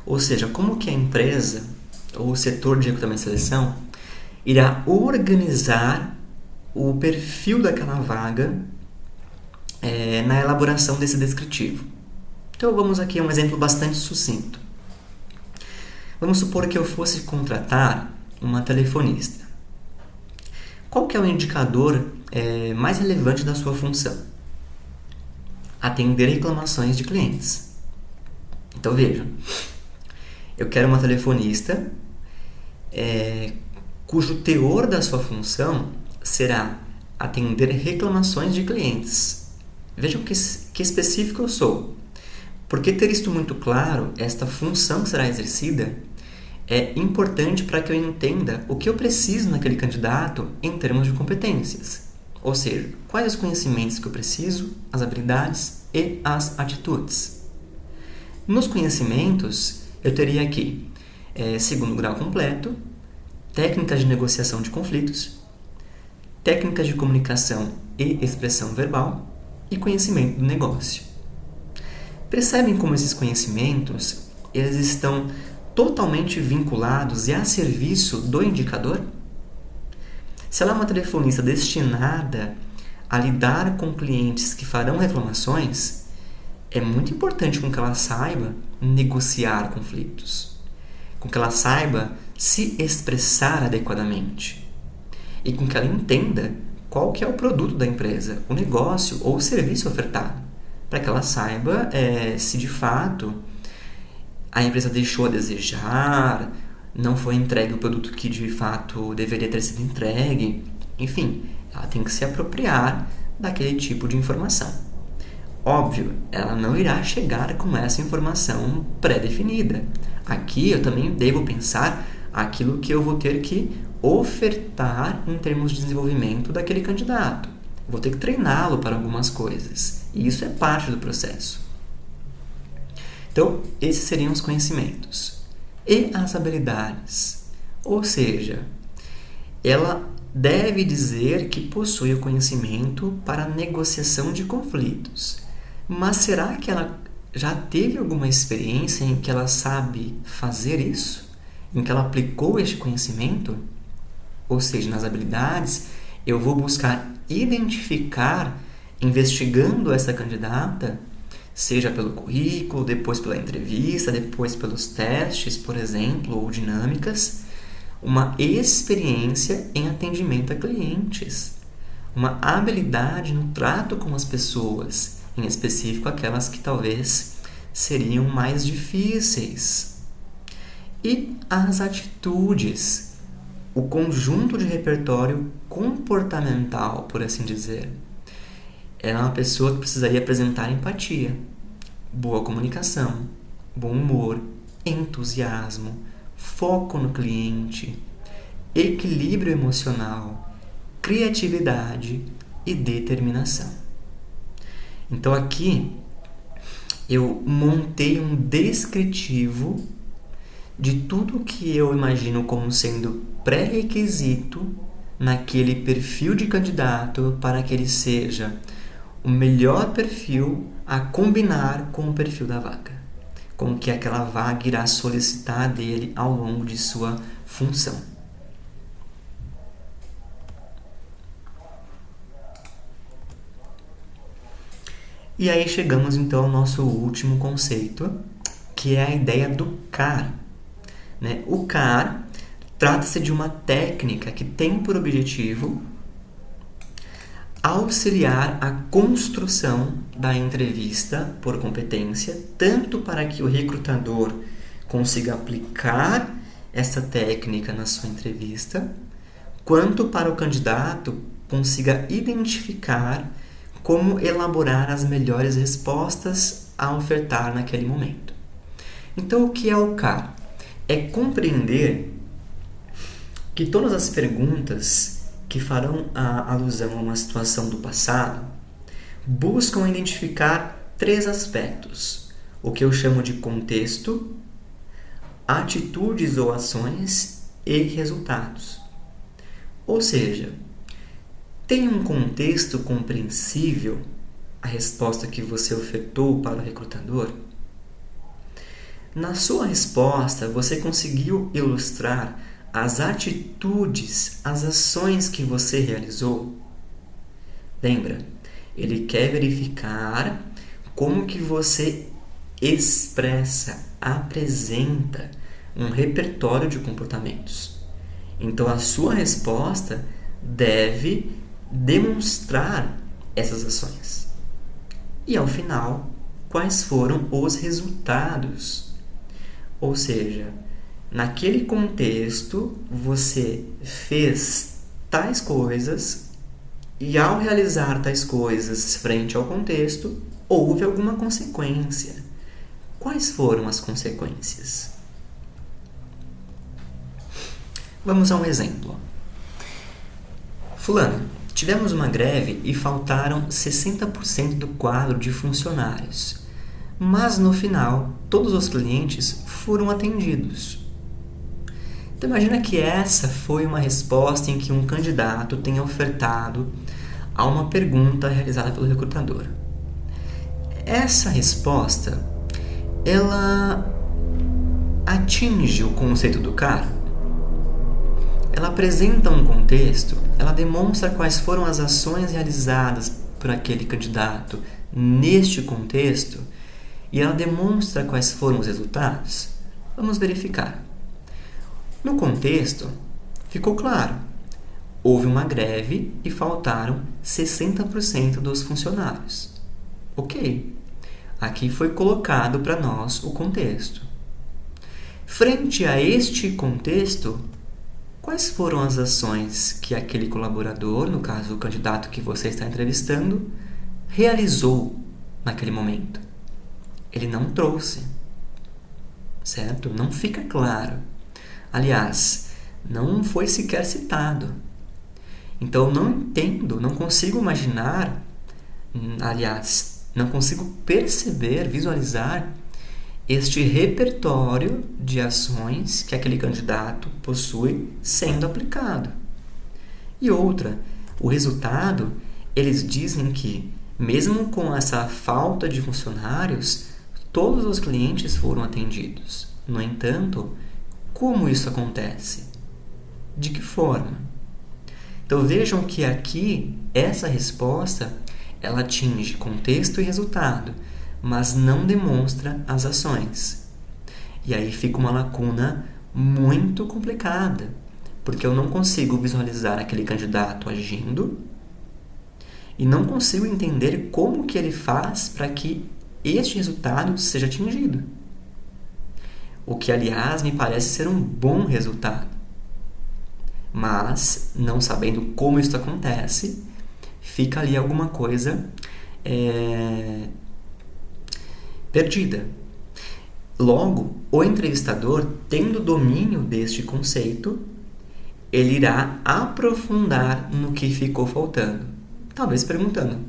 ou seja, como que a empresa ou o setor de recrutamento e seleção irá organizar o perfil daquela vaga na elaboração desse descritivo. Então vamos aqui a um exemplo bastante sucinto. Vamos supor que eu fosse contratar uma telefonista. Qual que é o indicador mais relevante da sua função? Atender reclamações de clientes. Então vejam, eu quero uma telefonista cujo teor da sua função será atender reclamações de clientes. Vejam que específico eu sou. Porque ter isto muito claro, esta função que será exercida, é importante para que eu entenda o que eu preciso naquele candidato em termos de competências. Ou seja, quais os conhecimentos que eu preciso, as habilidades e as atitudes. Nos conhecimentos, eu teria aqui segundo grau completo, técnicas de negociação de conflitos, técnicas de comunicação e expressão verbal e conhecimento do negócio. Percebem como esses conhecimentos eles estão totalmente vinculados e a serviço do indicador? Se ela é uma telefonista destinada a lidar com clientes que farão reclamações, é muito importante com que ela saiba negociar conflitos, com que ela saiba se expressar adequadamente e com que ela entenda qual que é o produto da empresa, o negócio ou o serviço ofertado, para que ela saiba se de fato a empresa deixou a desejar, não foi entregue o produto que de fato deveria ter sido entregue. Enfim, ela tem que se apropriar daquele tipo de informação. Óbvio, ela não irá chegar com essa informação pré-definida. Aqui eu também devo pensar aquilo que eu vou ter que ofertar em termos de desenvolvimento daquele candidato. Vou ter que treiná-lo para algumas coisas. E isso é parte do processo. Então, esses seriam os conhecimentos. E as habilidades? Ou seja, ela deve dizer que possui o conhecimento para a negociação de conflitos. Mas será que ela já teve alguma experiência em que ela sabe fazer isso? Em que ela aplicou este conhecimento? Ou seja, nas habilidades, eu vou buscar identificar, investigando essa candidata, seja pelo currículo, depois pela entrevista, depois pelos testes, por exemplo, ou dinâmicas, uma experiência em atendimento a clientes, uma habilidade no trato com as pessoas, em específico aquelas que talvez seriam mais difíceis. E as atitudes, o conjunto de repertório comportamental, por assim dizer. Ela é uma pessoa que precisaria apresentar empatia, boa comunicação, bom humor, entusiasmo, foco no cliente, equilíbrio emocional, criatividade e determinação. Então aqui eu montei um descritivo de tudo que eu imagino como sendo pré-requisito naquele perfil de candidato para que ele seja o melhor perfil a combinar com o perfil da vaga, com o que aquela vaga irá solicitar dele ao longo de sua função. E aí chegamos então ao nosso último conceito, que é a ideia do CAR. O CAR trata-se de uma técnica que tem por objetivo auxiliar a construção da entrevista por competência, tanto para que o recrutador consiga aplicar essa técnica na sua entrevista, quanto para o candidato consiga identificar como elaborar as melhores respostas a ofertar naquele momento. Então, o que é o CAR? É compreender que todas as perguntas que farão a alusão a uma situação do passado buscam identificar 3 aspectos: o que eu chamo de contexto, atitudes ou ações e resultados. Ou seja, tem um contexto compreensível a resposta que você ofertou para o recrutador? Na sua resposta, você conseguiu ilustrar as atitudes, as ações que você realizou? Lembra, ele quer verificar como que você expressa, apresenta um repertório de comportamentos. Então, a sua resposta deve demonstrar essas ações. E, ao final, quais foram os resultados? Ou seja, naquele contexto, você fez tais coisas e, ao realizar tais coisas frente ao contexto, houve alguma consequência. Quais foram as consequências? Vamos a um exemplo. Fulano, tivemos uma greve e faltaram 60% do quadro de funcionários, mas no final todos os clientes foram atendidos. Então imagina que essa foi uma resposta em que um candidato tenha ofertado a uma pergunta realizada pelo recrutador. Essa resposta, ela atinge o conceito do CAR? Ela apresenta um contexto, ela demonstra quais foram as ações realizadas por aquele candidato neste contexto e ela demonstra quais foram os resultados? Vamos verificar. No contexto, ficou claro, houve uma greve e faltaram 60% dos funcionários. Ok, aqui foi colocado para nós o contexto. Frente a este contexto, quais foram as ações que aquele colaborador, no caso o candidato que você está entrevistando, realizou naquele momento? Ele não trouxe, certo? Não fica claro. Aliás, não foi sequer citado. Então, não entendo, não consigo imaginar, não consigo perceber, visualizar este repertório de ações que aquele candidato possui sendo aplicado. E outra, o resultado, eles dizem que, mesmo com essa falta de funcionários, todos os clientes foram atendidos. No entanto, como isso acontece? De que forma? Então vejam que aqui, essa resposta, ela atinge contexto e resultado, mas não demonstra as ações. E aí fica uma lacuna muito complicada, porque eu não consigo visualizar aquele candidato agindo e não consigo entender como que ele faz para que este resultado seja atingido. O que, aliás, me parece ser um bom resultado. Mas, não sabendo como isso acontece, fica ali alguma coisa perdida. Logo, o entrevistador, tendo domínio deste conceito, ele irá aprofundar no que ficou faltando. Talvez perguntando: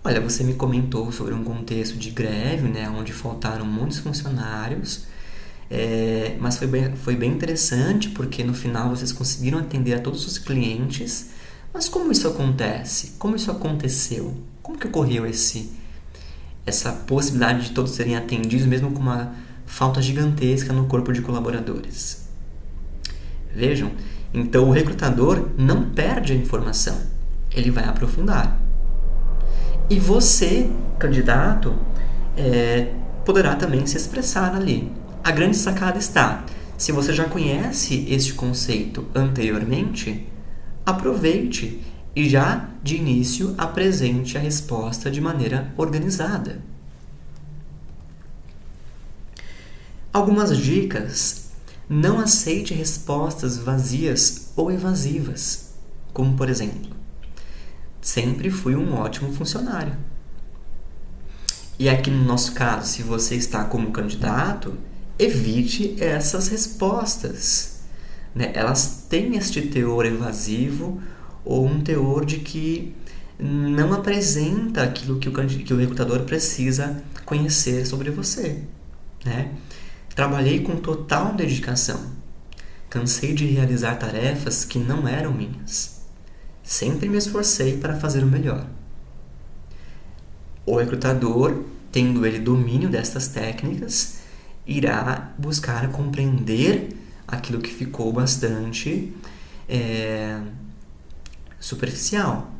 olha, você me comentou sobre um contexto de greve, né, onde faltaram muitos funcionários, mas foi bem interessante porque no final vocês conseguiram atender a todos os clientes. Mas como isso acontece? Como isso aconteceu? Como que ocorreu essa possibilidade de todos serem atendidos, mesmo com uma falta gigantesca no corpo de colaboradores? Vejam, então o recrutador não perde a informação, ele vai aprofundar. E você, candidato, poderá também se expressar ali. A grande sacada está: se você já conhece este conceito anteriormente, aproveite e já de início apresente a resposta de maneira organizada. Algumas dicas: não aceite respostas vazias ou evasivas, como por exemplo: sempre fui um ótimo funcionário. E aqui no nosso caso, se você está como candidato, evite essas respostas, né? Elas têm este teor evasivo ou um teor de que não apresenta aquilo que o recrutador precisa conhecer sobre você, né? Trabalhei com total dedicação. Cansei de realizar tarefas que não eram minhas. Sempre me esforcei para fazer o melhor. O recrutador, tendo ele domínio destas técnicas, irá buscar compreender aquilo que ficou bastante superficial.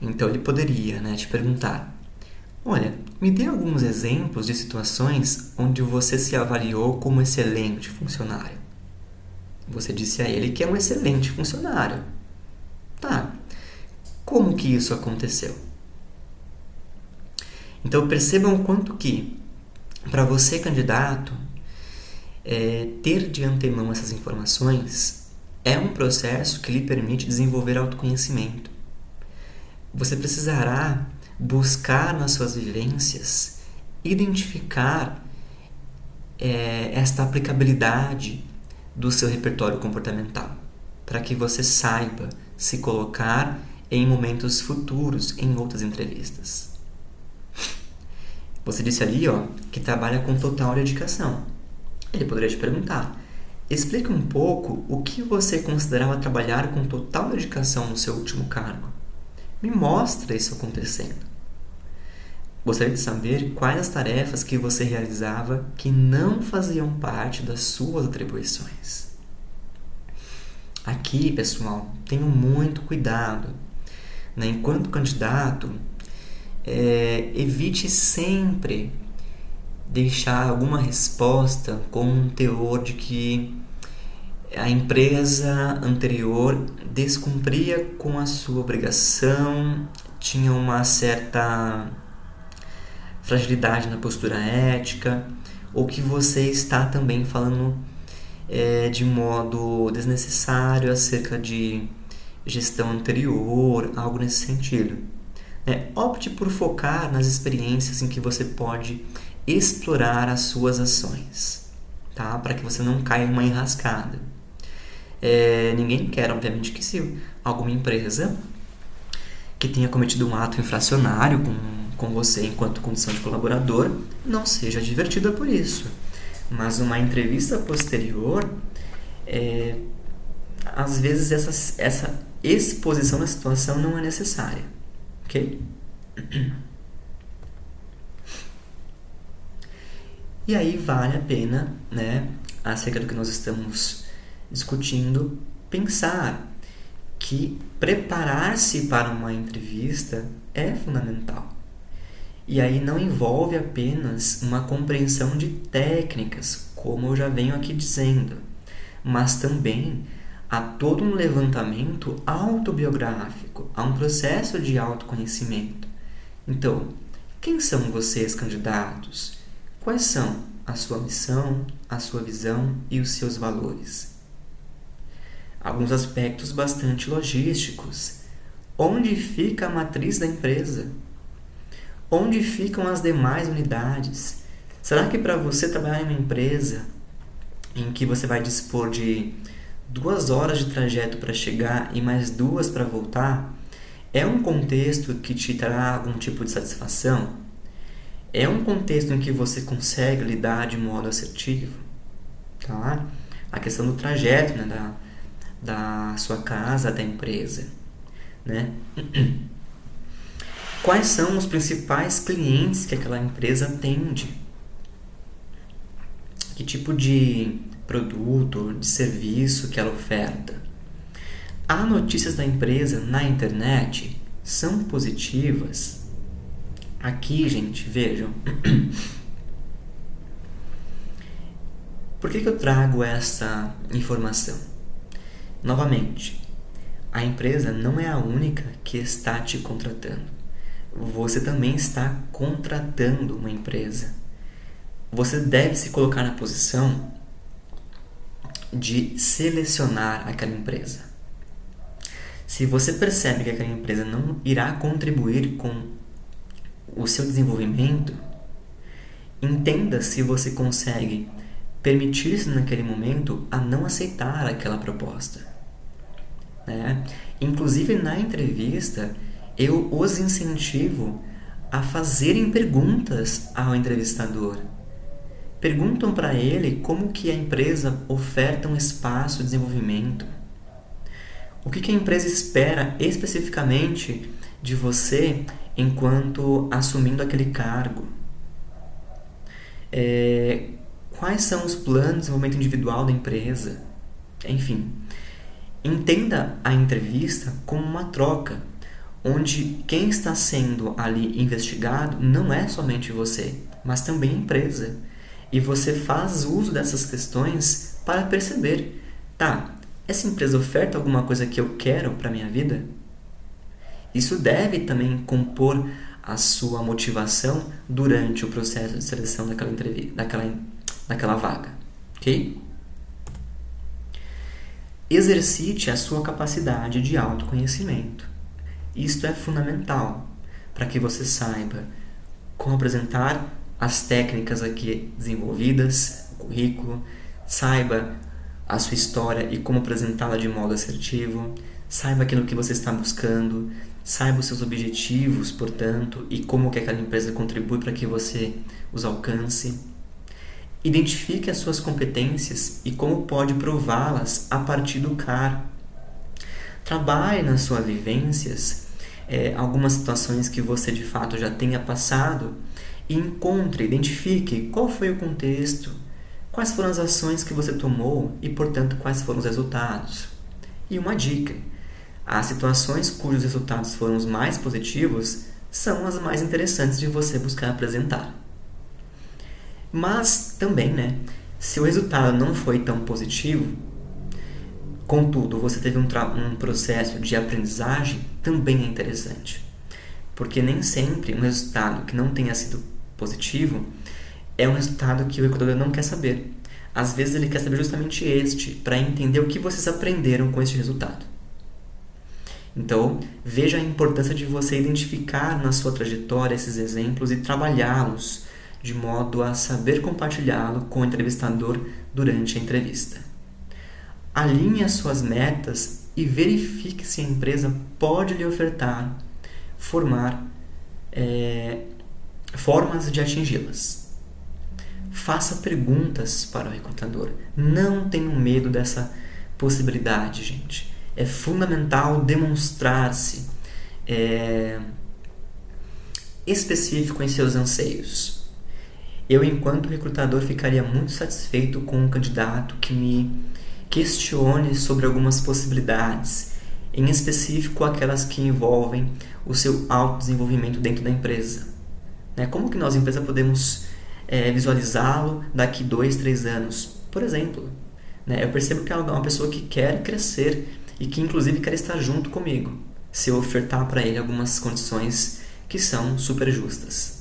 Então ele poderia, né, te perguntar: olha, me dê alguns exemplos de situações onde você se avaliou como excelente funcionário. Você disse a ele que é um excelente funcionário. Tá, como que isso aconteceu? Então percebam o quanto que, para você, candidato, ter de antemão essas informações é um processo que lhe permite desenvolver autoconhecimento. Você precisará buscar nas suas vivências identificar esta aplicabilidade do seu repertório comportamental, para que você saiba se colocar em momentos futuros em outras entrevistas. Você disse ali, que trabalha com total dedicação. Ele poderia te perguntar: explique um pouco o que você considerava trabalhar com total dedicação no seu último cargo. Me mostra isso acontecendo. Gostaria de saber quais as tarefas que você realizava que não faziam parte das suas atribuições. Aqui, pessoal, tenham muito cuidado, né? Enquanto candidato, evite sempre deixar alguma resposta com um teor de que a empresa anterior descumpria com a sua obrigação, tinha uma certa fragilidade na postura ética, ou que você está também falando de modo desnecessário acerca de gestão anterior, algo nesse sentido. Opte por focar nas experiências em que você pode explorar as suas ações, tá? Para que você não caia em uma enrascada. Ninguém quer, obviamente, que se alguma empresa que tenha cometido um ato infracionário com você enquanto condição de colaborador não seja divertida por isso. Mas uma entrevista posterior, às vezes exposição da situação não é necessária, ok? E aí vale a pena, né, acerca do que nós estamos discutindo, pensar que preparar-se para uma entrevista é fundamental. E aí não envolve apenas uma compreensão de técnicas, como eu já venho aqui dizendo, mas também há todo um levantamento autobiográfico, há um processo de autoconhecimento. Então, quem são vocês, candidatos? Quais são a sua missão, a sua visão e os seus valores? Alguns aspectos bastante logísticos. Onde fica a matriz da empresa? Onde ficam as demais unidades? Será que para você trabalhar em uma empresa em que você vai dispor de 2 horas de trajeto para chegar e mais 2 para voltar, é um contexto que te trará algum tipo de satisfação? É um contexto em que você consegue lidar de modo assertivo? Tá? A questão do trajeto, né, da sua casa até a empresa, né? Quais são os principais clientes que aquela empresa atende? Que tipo de produto, de serviço que ela oferta? Há notícias da empresa na internet? São positivas? Aqui, gente, vejam. Por que eu trago essa informação? Novamente, a empresa não é a única que está te contratando. Você também está contratando uma empresa. Você deve se colocar na posição de selecionar aquela empresa. Se você percebe que aquela empresa não irá contribuir com o seu desenvolvimento, entenda se você consegue permitir-se naquele momento a não aceitar aquela proposta, né? Inclusive na entrevista eu os incentivo a fazerem perguntas ao entrevistador. Perguntam para ele como que a empresa oferta um espaço de desenvolvimento. O que a empresa espera especificamente de você enquanto assumindo aquele cargo? Quais são os planos de desenvolvimento individual da empresa? Enfim, entenda a entrevista como uma troca, onde quem está sendo ali investigado não é somente você, mas também a empresa. E você faz uso dessas questões para perceber, tá, essa empresa oferta alguma coisa que eu quero para a minha vida? Isso deve também compor a sua motivação durante o processo de seleção daquela entrevista, daquela vaga, ok? Exercite a sua capacidade de autoconhecimento. Isto é fundamental para que você saiba como apresentar as técnicas aqui desenvolvidas, o currículo, saiba a sua história e como apresentá-la de modo assertivo, saiba aquilo que você está buscando, saiba os seus objetivos, portanto, e como que aquela empresa contribui para que você os alcance. Identifique as suas competências e como pode prová-las a partir do CAR. Trabalhe nas suas vivências, algumas situações que você de fato já tenha passado, e identifique qual foi o contexto, quais foram as ações que você tomou e, portanto, quais foram os resultados. E uma dica: as situações cujos resultados foram os mais positivos são as mais interessantes de você buscar apresentar. Mas também, né, se o resultado não foi tão positivo, contudo, você teve um processo de aprendizagem, também é interessante. Porque nem sempre um resultado que não tenha sido positivo é um resultado que o recrutador não quer saber. Às vezes ele quer saber justamente este, para entender o que vocês aprenderam com este resultado. Então, veja a importância de você identificar na sua trajetória esses exemplos e trabalhá-los de modo a saber compartilhá-lo com o entrevistador durante a entrevista. Alinhe as suas metas e verifique se a empresa pode lhe ofertar formas de atingi-las. Faça perguntas para o recrutador. Não tenham medo dessa possibilidade, gente. é fundamental demonstrar-se específico em seus anseios. Eu, enquanto recrutador, ficaria muito satisfeito com um candidato que me questione sobre algumas possibilidades, em específico aquelas que envolvem o seu autodesenvolvimento dentro da empresa. Como que nós, empresa, podemos visualizá-lo daqui 2, 3 anos? Por exemplo, eu percebo que é uma pessoa que quer crescer e que, inclusive, quer estar junto comigo, se eu ofertar para ele algumas condições que são super justas.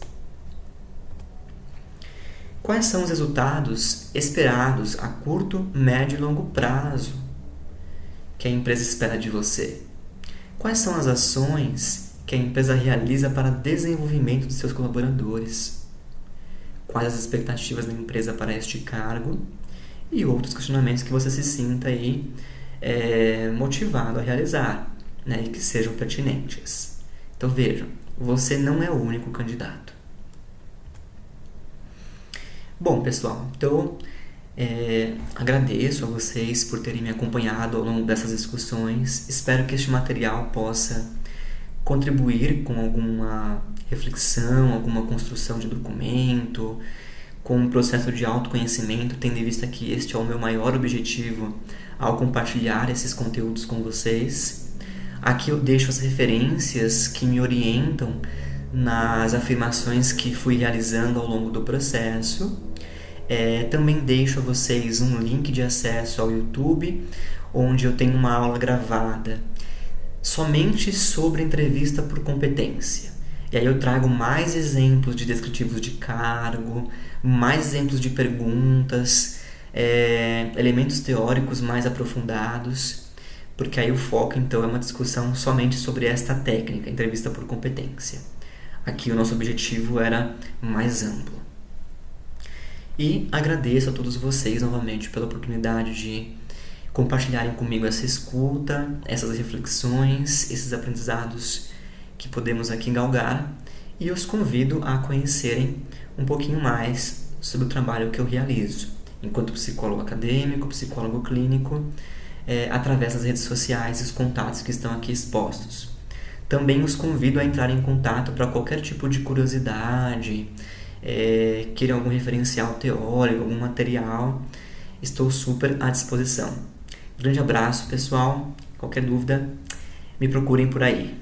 Quais são os resultados esperados a curto, médio e longo prazo que a empresa espera de você? Quais são as ações que a empresa realiza para desenvolvimento de seus colaboradores? Quais as expectativas da empresa para este cargo? E outros questionamentos que você se sinta aí motivado a realizar, e que sejam pertinentes. Então vejam, você não é o único candidato. Bom, pessoal, então agradeço a vocês por terem me acompanhado ao longo dessas discussões. Espero que este material possa contribuir com alguma reflexão, alguma construção de documento, com um processo de autoconhecimento, tendo em vista que este é o meu maior objetivo ao compartilhar esses conteúdos com vocês. Aqui eu deixo as referências que me orientam nas afirmações que fui realizando ao longo do processo. Também deixo a vocês um link de acesso ao YouTube, onde eu tenho uma aula gravada somente sobre entrevista por competência. E aí eu trago mais exemplos de descritivos de cargo, mais exemplos de perguntas, elementos teóricos mais aprofundados, porque aí o foco então é uma discussão somente sobre esta técnica, entrevista por competência. Aqui o nosso objetivo era mais amplo. E agradeço a todos vocês novamente pela oportunidade de compartilharem comigo essa escuta, essas reflexões, esses aprendizados que podemos aqui galgar, e os convido a conhecerem um pouquinho mais sobre o trabalho que eu realizo enquanto psicólogo acadêmico, psicólogo clínico, através das redes sociais e os contatos que estão aqui expostos. Também os convido a entrar em contato para qualquer tipo de curiosidade, queiram algum referencial teórico, algum material, estou super à disposição. Grande abraço, pessoal. Qualquer dúvida, me procurem por aí.